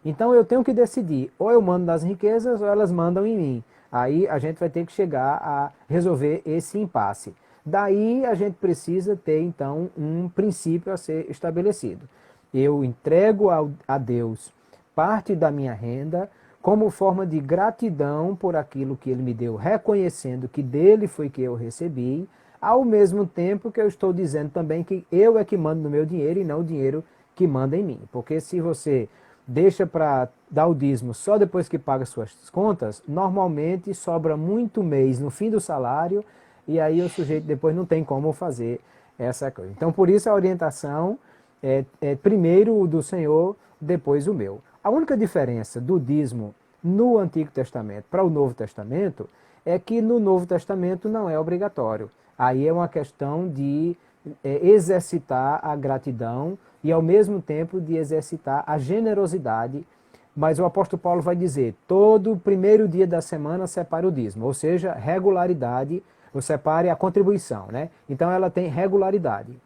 Então eu tenho que decidir, ou eu mando nas riquezas ou elas mandam em mim. Aí a gente vai ter que chegar a resolver esse impasse. Daí a gente precisa ter, então, um princípio a ser estabelecido. Eu entrego a Deus parte da minha renda como forma de gratidão por aquilo que Ele me deu, reconhecendo que dele foi que eu recebi, ao mesmo tempo que eu estou dizendo também que eu é que mando no meu dinheiro e não o dinheiro que manda em mim. Porque se você deixa para dar o dízimo só depois que paga suas contas, normalmente sobra muito mês no fim do salário, e aí o sujeito depois não tem como fazer essa coisa. Então, por isso a orientação é primeiro o do Senhor, depois o meu. A única diferença do dízimo no Antigo Testamento para o Novo Testamento é que no Novo Testamento não é obrigatório. Aí é uma questão de exercitar a gratidão e ao mesmo tempo de exercitar a generosidade. Mas o apóstolo Paulo vai dizer: todo primeiro dia da semana separe o dízimo, ou seja, regularidade, ou separe a contribuição, né? Então ela tem regularidade.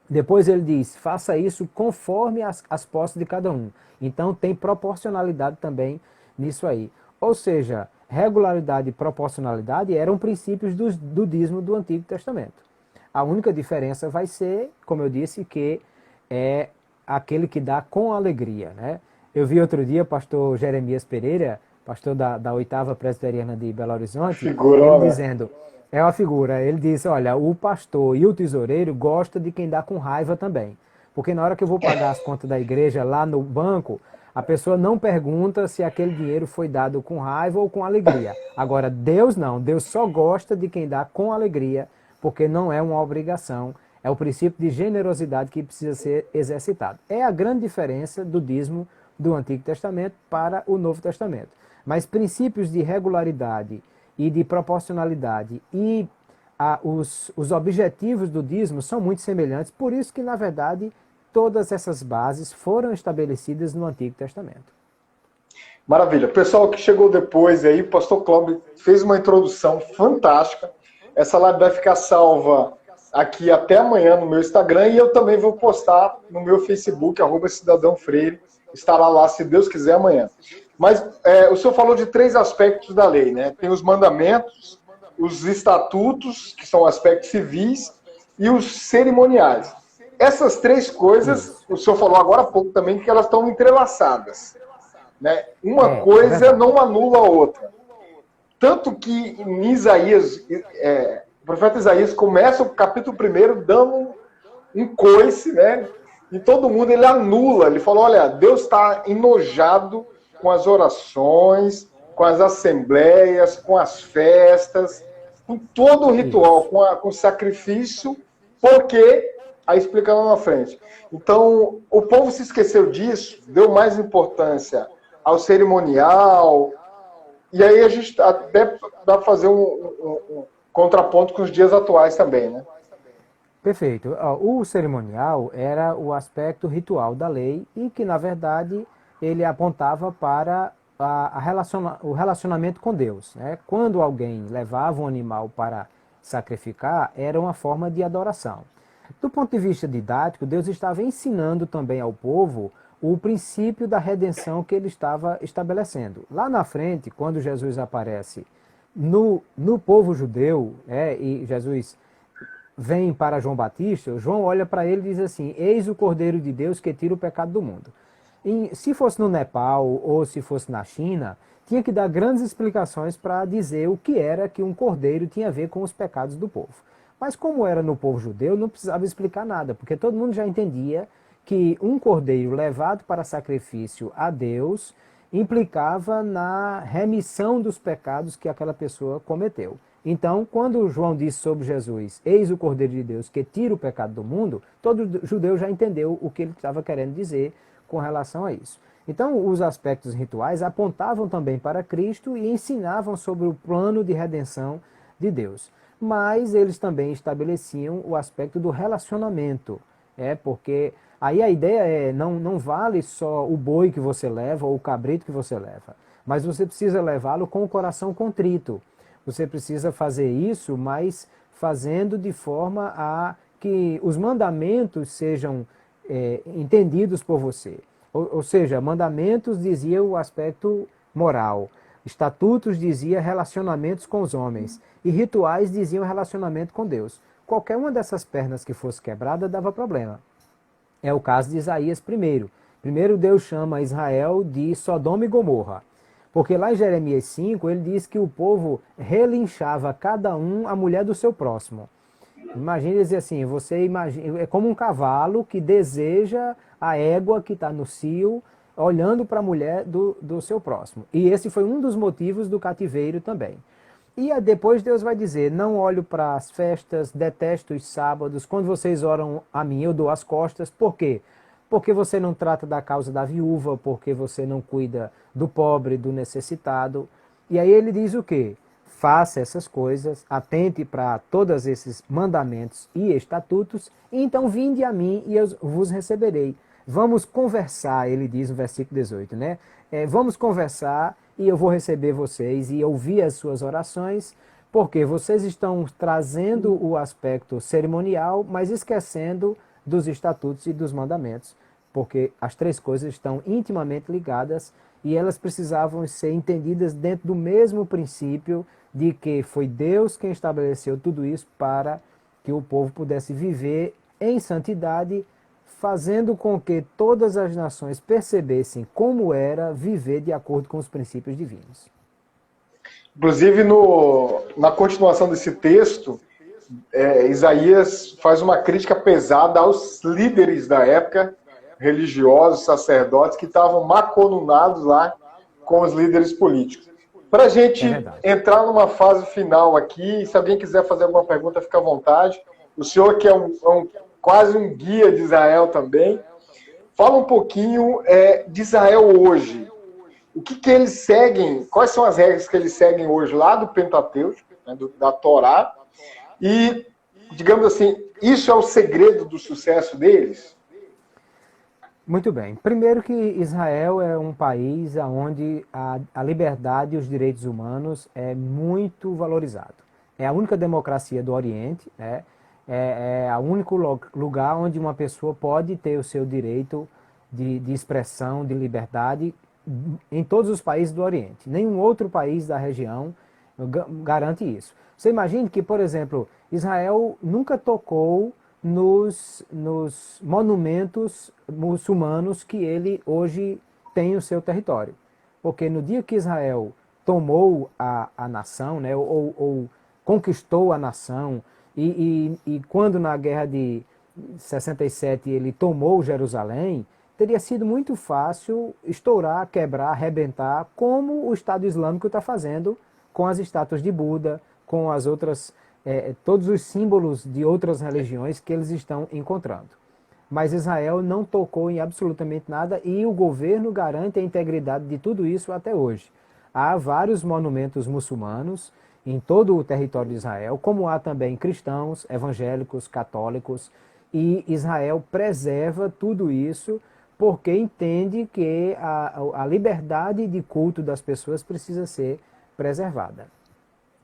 Depois ele diz: faça isso conforme as posses de cada um. Então tem proporcionalidade também nisso aí. Ou seja, regularidade e proporcionalidade eram princípios do dízimo do Antigo Testamento. A única diferença vai ser, como eu disse, que é aquele que dá com alegria, né? Eu vi outro dia o pastor Jeremias Pereira, pastor da 8ª Presbiteriana de Belo Horizonte, Figurou, ele dizendo, é uma figura, ele disse: olha, o pastor e o tesoureiro gostam de quem dá com raiva também. Porque na hora que eu vou pagar as contas da igreja lá no banco, a pessoa não pergunta se aquele dinheiro foi dado com raiva ou com alegria. Agora, Deus não, Deus só gosta de quem dá com alegria, porque não é uma obrigação, é o princípio de generosidade que precisa ser exercitado. É a grande diferença do dízimo do Antigo Testamento para o Novo Testamento. Mas princípios de regularidade e de proporcionalidade e os objetivos do dízimo são muito semelhantes, por isso que, na verdade, todas essas bases foram estabelecidas no Antigo Testamento. Maravilha. Pessoal que chegou depois aí, o pastor Cláudio fez uma introdução fantástica. Essa live vai ficar salva aqui até amanhã no meu Instagram e eu também vou postar no meu Facebook, @Cidadão Freire. Estará lá, se Deus quiser, amanhã. Mas o senhor falou de 3 aspectos da lei, né? Tem os mandamentos, os estatutos, que são aspectos civis, e os cerimoniais. Essas 3 coisas, o senhor falou agora há pouco também, que elas estão entrelaçadas. Né? Uma coisa não anula a outra. Tanto que em Isaías, o profeta Isaías começa o capítulo 1 dando um coice, né? E todo mundo ele anula. Ele falou: olha, Deus está enojado com as orações, com as assembleias, com as festas, com todo o ritual, com o sacrifício, porque. Aí explica lá na frente. Então, o povo se esqueceu disso, deu mais importância ao cerimonial, e aí a gente até dá para fazer um contraponto com os dias atuais também, né? Perfeito. O cerimonial era o aspecto ritual da lei e que, na verdade, ele apontava para o relacionamento com Deus. Né? Quando alguém levava um animal para sacrificar, era uma forma de adoração. Do ponto de vista didático, Deus estava ensinando também ao povo o princípio da redenção que ele estava estabelecendo. Lá na frente, quando Jesus aparece no povo judeu, e Jesus vem para João Batista, João olha para ele e diz assim: eis o Cordeiro de Deus que tira o pecado do mundo. E se fosse no Nepal ou se fosse na China, tinha que dar grandes explicações para dizer o que era que um cordeiro tinha a ver com os pecados do povo. Mas como era no povo judeu, não precisava explicar nada, porque todo mundo já entendia que um cordeiro levado para sacrifício a Deus implicava na remissão dos pecados que aquela pessoa cometeu. Então, quando João disse sobre Jesus, eis o Cordeiro de Deus que tira o pecado do mundo, todo judeu já entendeu o que ele estava querendo dizer com relação a isso. Então, os aspectos rituais apontavam também para Cristo e ensinavam sobre o plano de redenção de Deus. Mas eles também estabeleciam o aspecto do relacionamento, porque aí a ideia não vale só o boi que você leva ou o cabrito que você leva, mas você precisa levá-lo com o coração contrito. Você precisa fazer isso, mas fazendo de forma a que os mandamentos sejam entendidos por você. Ou seja, mandamentos dizia o aspecto moral, estatutos dizia relacionamentos com os homens e rituais diziam relacionamento com Deus. Qualquer uma dessas pernas que fosse quebrada dava problema. É o caso de Isaías primeiro. Primeiro Deus chama Israel de Sodoma e Gomorra. Porque lá em Jeremias 5, ele diz que o povo relinchava cada um a mulher do seu próximo. Imagine dizer assim, é como um cavalo que deseja a égua que está no cio, olhando para a mulher do seu próximo. E esse foi um dos motivos do cativeiro também. E depois Deus vai dizer, não olho para as festas, detesto os sábados, quando vocês oram a mim eu dou as costas. Por quê? Porque você não trata da causa da viúva, porque você não cuida do pobre, do necessitado. E aí ele diz o quê? Faça essas coisas, atente para todos esses mandamentos e estatutos, e então vinde a mim e eu vos receberei. Vamos conversar, ele diz no versículo 18, né? Vamos conversar e eu vou receber vocês e ouvir as suas orações, porque vocês estão trazendo o aspecto cerimonial, mas esquecendo dos estatutos e dos mandamentos, porque as 3 coisas estão intimamente ligadas e elas precisavam ser entendidas dentro do mesmo princípio de que foi Deus quem estabeleceu tudo isso para que o povo pudesse viver em santidade, fazendo com que todas as nações percebessem como era viver de acordo com os princípios divinos. Inclusive, na continuação desse texto, Isaías faz uma crítica pesada aos líderes da época, religiosos, sacerdotes, que estavam maconunados lá com os líderes políticos. Para a gente entrar numa fase final aqui, se alguém quiser fazer alguma pergunta, fica à vontade. O senhor que é quase um guia de Israel também, fala um pouquinho de Israel hoje. O que eles seguem, quais são as regras que eles seguem hoje lá do Pentateuco, né, da Torá, e, digamos assim, isso é o segredo do sucesso deles? Muito bem. Primeiro que Israel é um país onde a liberdade e os direitos humanos é muito valorizado. É a única democracia do Oriente, né? É o único lugar onde uma pessoa pode ter o seu direito de expressão, de liberdade, em todos os países do Oriente. Nenhum outro país da região garante isso. Você imagine que, por exemplo, Israel nunca tocou nos monumentos muçulmanos que ele hoje tem no seu território. Porque no dia que Israel tomou a nação, né, ou conquistou a nação, e quando na guerra de 67 ele tomou Jerusalém, teria sido muito fácil estourar, quebrar, arrebentar, como o Estado Islâmico está fazendo com as estátuas de Buda, com as outras, todos os símbolos de outras religiões que eles estão encontrando. Mas Israel não tocou em absolutamente nada e o governo garante a integridade de tudo isso até hoje. Há vários monumentos muçulmanos em todo o território de Israel, como há também cristãos, evangélicos, católicos, e Israel preserva tudo isso porque entende que a liberdade de culto das pessoas precisa ser preservada.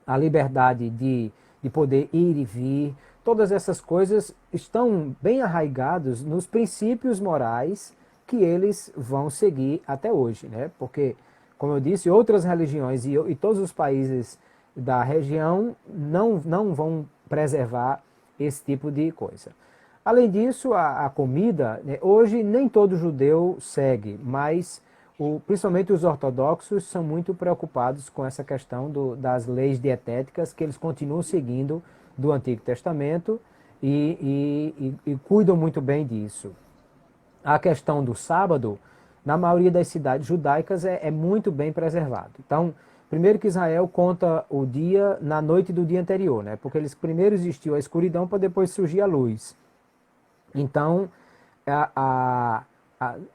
A liberdade de poder ir e vir, todas essas coisas estão bem arraigados nos princípios morais que eles vão seguir até hoje, né? Porque, como eu disse, outras religiões e todos os países da região não vão preservar esse tipo de coisa. Além disso, a comida, né, hoje nem todo judeu segue, mas principalmente os ortodoxos são muito preocupados com essa questão das leis dietéticas que eles continuam seguindo do Antigo Testamento e cuidam muito bem disso. A questão do sábado, na maioria das cidades judaicas, é muito bem preservado. Então, primeiro que Israel conta o dia na noite do dia anterior, né? Porque primeiro existiu a escuridão para depois surgir a luz. Então,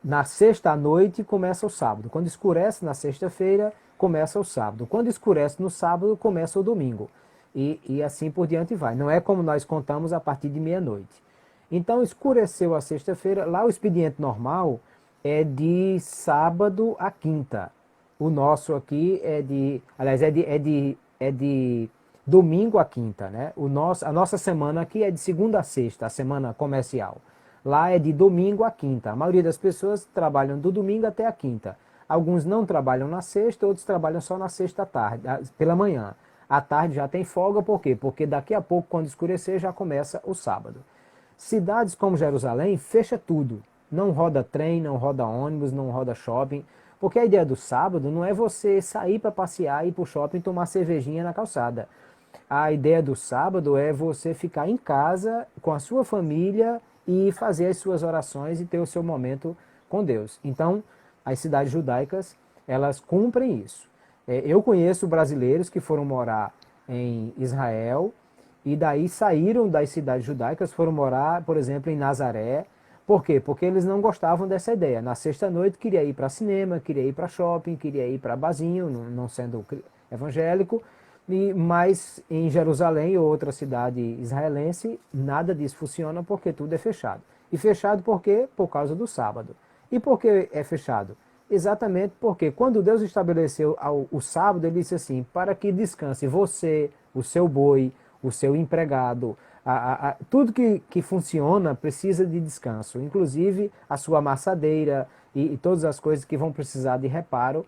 na sexta à noite começa o sábado. Quando escurece na sexta-feira, começa o sábado. Quando escurece no sábado, começa o domingo. E assim por diante vai. Não é como nós contamos a partir de meia-noite. Então, escureceu a sexta-feira. Lá o expediente normal é de sábado a quinta. O nosso aqui é de domingo a quinta, né? A nossa semana aqui é de segunda a sexta, a semana comercial. Lá é de domingo a quinta. A maioria das pessoas trabalham do domingo até a quinta. Alguns não trabalham na sexta, outros trabalham só na sexta à tarde, pela manhã. À tarde já tem folga, por quê? Porque daqui a pouco, quando escurecer, já começa o sábado. Cidades como Jerusalém, fecha tudo. Não roda trem, não roda ônibus, não roda shopping. Porque a ideia do sábado não é você sair para passear, ir para o shopping e tomar cervejinha na calçada. A ideia do sábado é você ficar em casa com a sua família e fazer as suas orações e ter o seu momento com Deus. Então, as cidades judaicas, elas cumprem isso. Eu conheço brasileiros que foram morar em Israel e daí saíram das cidades judaicas, foram morar, por exemplo, em Nazaré. Por quê? Porque eles não gostavam dessa ideia. Na sexta-noite queria ir para cinema, queria ir para shopping, queria ir para barzinho, não sendo evangélico. Mas em Jerusalém ou outra cidade israelense, nada disso funciona porque tudo é fechado. E fechado por quê? Por causa do sábado. E por que é fechado? Exatamente porque quando Deus estabeleceu o sábado, ele disse assim, para que descanse você, o seu boi, o seu empregado, tudo que funciona precisa de descanso, inclusive a sua amassadeira e todas as coisas que vão precisar de reparo,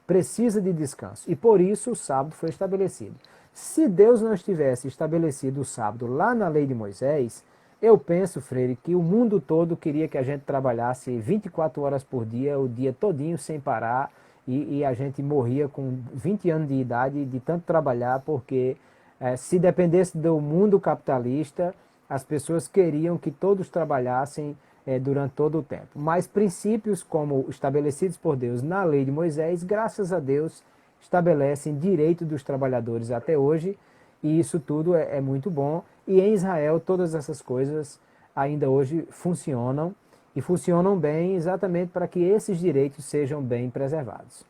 precisa de descanso. E por isso o sábado foi estabelecido. Se Deus não estivesse estabelecido o sábado lá na lei de Moisés, eu penso, Freire, que o mundo todo queria que a gente trabalhasse 24 horas por dia, o dia todinho sem parar, e a gente morria com 20 anos de idade de tanto trabalhar, porque se dependesse do mundo capitalista, as pessoas queriam que todos trabalhassem durante todo o tempo. Mas princípios como estabelecidos por Deus na lei de Moisés, graças a Deus, estabelecem direito dos trabalhadores até hoje, e isso tudo é muito bom. E em Israel todas essas coisas ainda hoje funcionam, e funcionam bem exatamente para que esses direitos sejam bem preservados.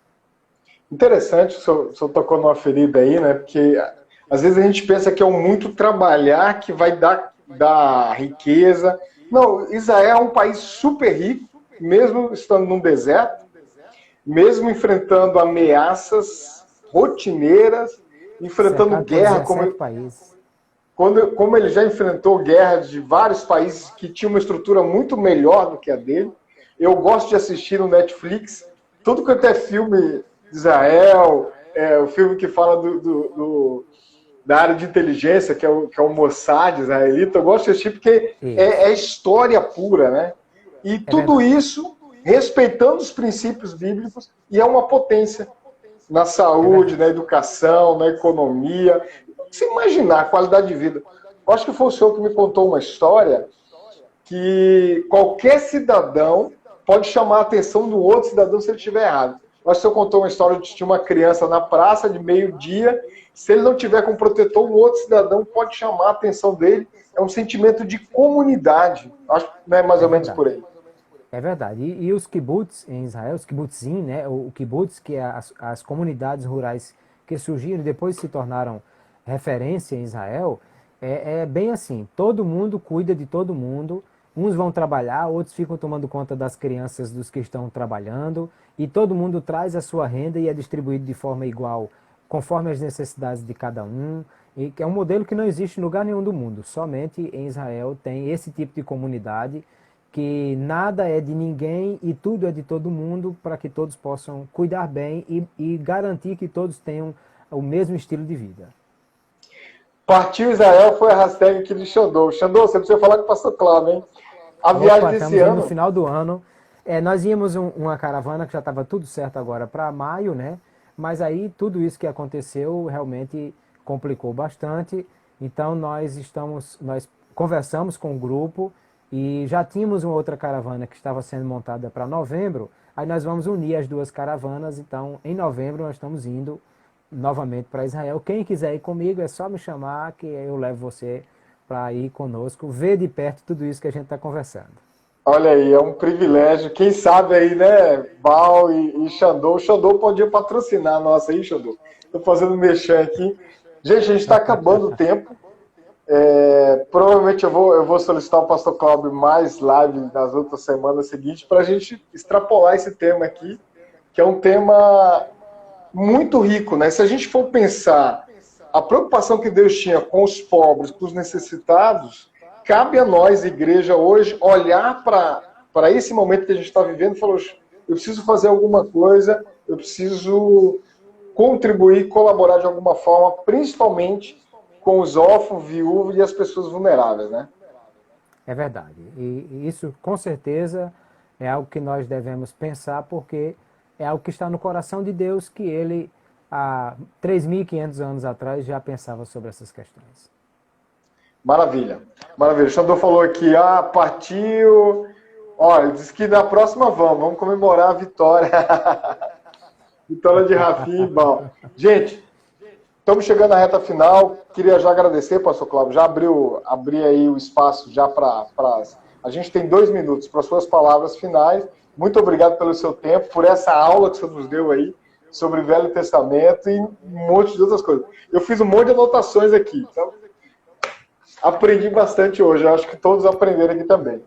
Interessante, o senhor tocou numa ferida aí, né? Porque às vezes a gente pensa que é o muito trabalhar que vai dar riqueza. Não, Israel é um país super rico, mesmo estando num deserto, mesmo enfrentando ameaças rotineiras, enfrentando guerra como países. como ele já enfrentou guerras de vários países que tinham uma estrutura muito melhor do que a dele. Eu gosto de assistir no Netflix tudo quanto é filme de Israel, o filme que fala da área de inteligência, que é o Mossad israelita. Eu gosto de assistir porque é história pura, né? E tudo isso respeitando os princípios bíblicos, e é uma potência na saúde, na educação, na economia. Você imaginar a qualidade de vida. Eu acho que foi o senhor que me contou uma história que qualquer cidadão pode chamar a atenção do outro cidadão se ele estiver errado. Eu acho que o senhor contou uma história de uma criança na praça de meio-dia, se ele não tiver com protetor, um outro cidadão pode chamar a atenção dele. É um sentimento de comunidade. Acho que não é mais ou menos por aí. É verdade. E os kibbutz em Israel, os kibbutzim, né? O kibbutz, que é as comunidades rurais que surgiram e depois se tornaram referência em Israel, é bem assim. Todo mundo cuida de todo mundo. Uns vão trabalhar, outros ficam tomando conta das crianças dos que estão trabalhando. E todo mundo traz a sua renda e é distribuído de forma igual, conforme as necessidades de cada um. E que é um modelo que não existe em lugar nenhum do mundo. Somente em Israel tem esse tipo de comunidade que nada é de ninguém e tudo é de todo mundo, para que todos possam cuidar bem e garantir que todos tenham o mesmo estilo de vida. Partiu Israel foi a hashtag aqui de Xandô. Xandô, você precisa falar com o pastor Cláudio, hein? A viagem desse ano... No final do ano, nós íamos uma caravana que já estava tudo certo agora para maio, né? Mas aí tudo isso que aconteceu realmente complicou bastante. Então nós conversamos com o grupo e já tínhamos uma outra caravana que estava sendo montada para novembro. Aí nós vamos unir as duas caravanas. Então em novembro nós estamos indo novamente para Israel. Quem quiser ir comigo é só me chamar que eu levo você para ir conosco, ver de perto tudo isso que a gente está conversando. Olha aí, é um privilégio. Quem sabe aí, né, Val e Xandô. O Xandô podia patrocinar a nossa aí, Xandô. Estou fazendo mexer aqui. Gente, a gente está acabando o tempo. Provavelmente eu vou solicitar ao pastor Cláudio mais live nas outras semanas seguintes para a gente extrapolar esse tema aqui, que é um tema muito rico, né? Se a gente for pensar a preocupação que Deus tinha com os pobres, com os necessitados, cabe a nós, igreja, hoje, olhar para esse momento que a gente está vivendo e falar, eu preciso fazer alguma coisa, eu preciso contribuir, colaborar de alguma forma, principalmente com os órfãos, viúvos e as pessoas vulneráveis, né? É verdade. E isso, com certeza, é algo que nós devemos pensar, porque é algo que está no coração de Deus, que Ele, há 3.500 anos atrás, já pensava sobre essas questões. Maravilha. Maravilha. O Xandô falou aqui, partiu... Olha, disse que na próxima vamos comemorar a vitória. Vitória de Rafinha e Bal. Gente, estamos chegando à reta final. Queria já agradecer, pastor Cláudio. Já abri aí o espaço já para... A gente tem 2 minutos para suas palavras finais. Muito obrigado pelo seu tempo, por essa aula que você nos deu aí sobre o Velho Testamento e um monte de outras coisas. Eu fiz um monte de anotações aqui. Então, aprendi bastante hoje. Eu acho que todos aprenderam aqui também.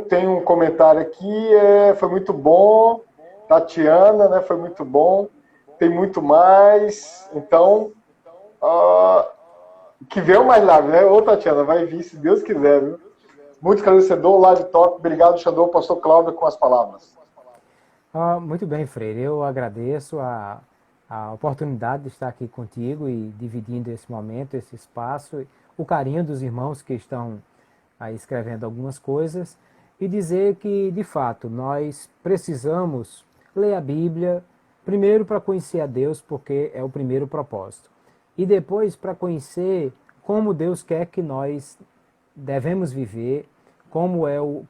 Tem um comentário aqui, foi muito bom. Tatiana, né, foi muito bom. Tem muito mais. Então, que venha mais live, né? Ô, Tatiana, vai vir, se Deus quiser, viu? Muito esclarecedor, live top. Obrigado, Xandô, pastor Cláudio, com as palavras. Muito bem, Freire. Eu agradeço a oportunidade de estar aqui contigo e dividindo esse momento, esse espaço, o carinho dos irmãos que estão aí escrevendo algumas coisas, e dizer que, de fato, nós precisamos ler a Bíblia, primeiro para conhecer a Deus, porque é o primeiro propósito, e depois para conhecer como Deus quer que nós devemos viver,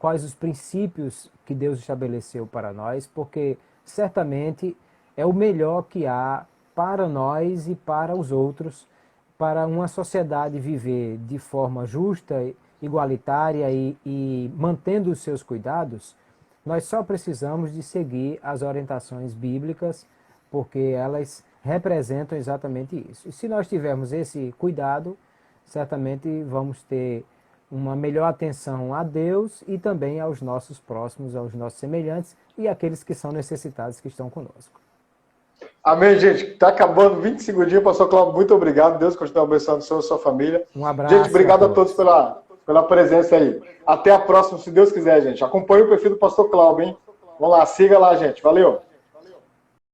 quais os princípios que Deus estabeleceu para nós, porque certamente é o melhor que há para nós e para os outros, para uma sociedade viver de forma justa, igualitária e mantendo os seus cuidados. Nós só precisamos de seguir as orientações bíblicas, porque elas representam exatamente isso. E se nós tivermos esse cuidado, certamente vamos ter uma melhor atenção a Deus e também aos nossos próximos, aos nossos semelhantes e àqueles que são necessitados, que estão conosco. Amém, gente. Tá acabando 20 segundinhos. Pastor Cláudio, muito obrigado. Deus continue abençoando o senhor e a sua família. Um abraço. Gente, obrigado a todos pela presença aí. Até a próxima, se Deus quiser, gente. Acompanhe o perfil do Pastor Cláudio, hein? Vamos lá, siga lá, gente. Valeu.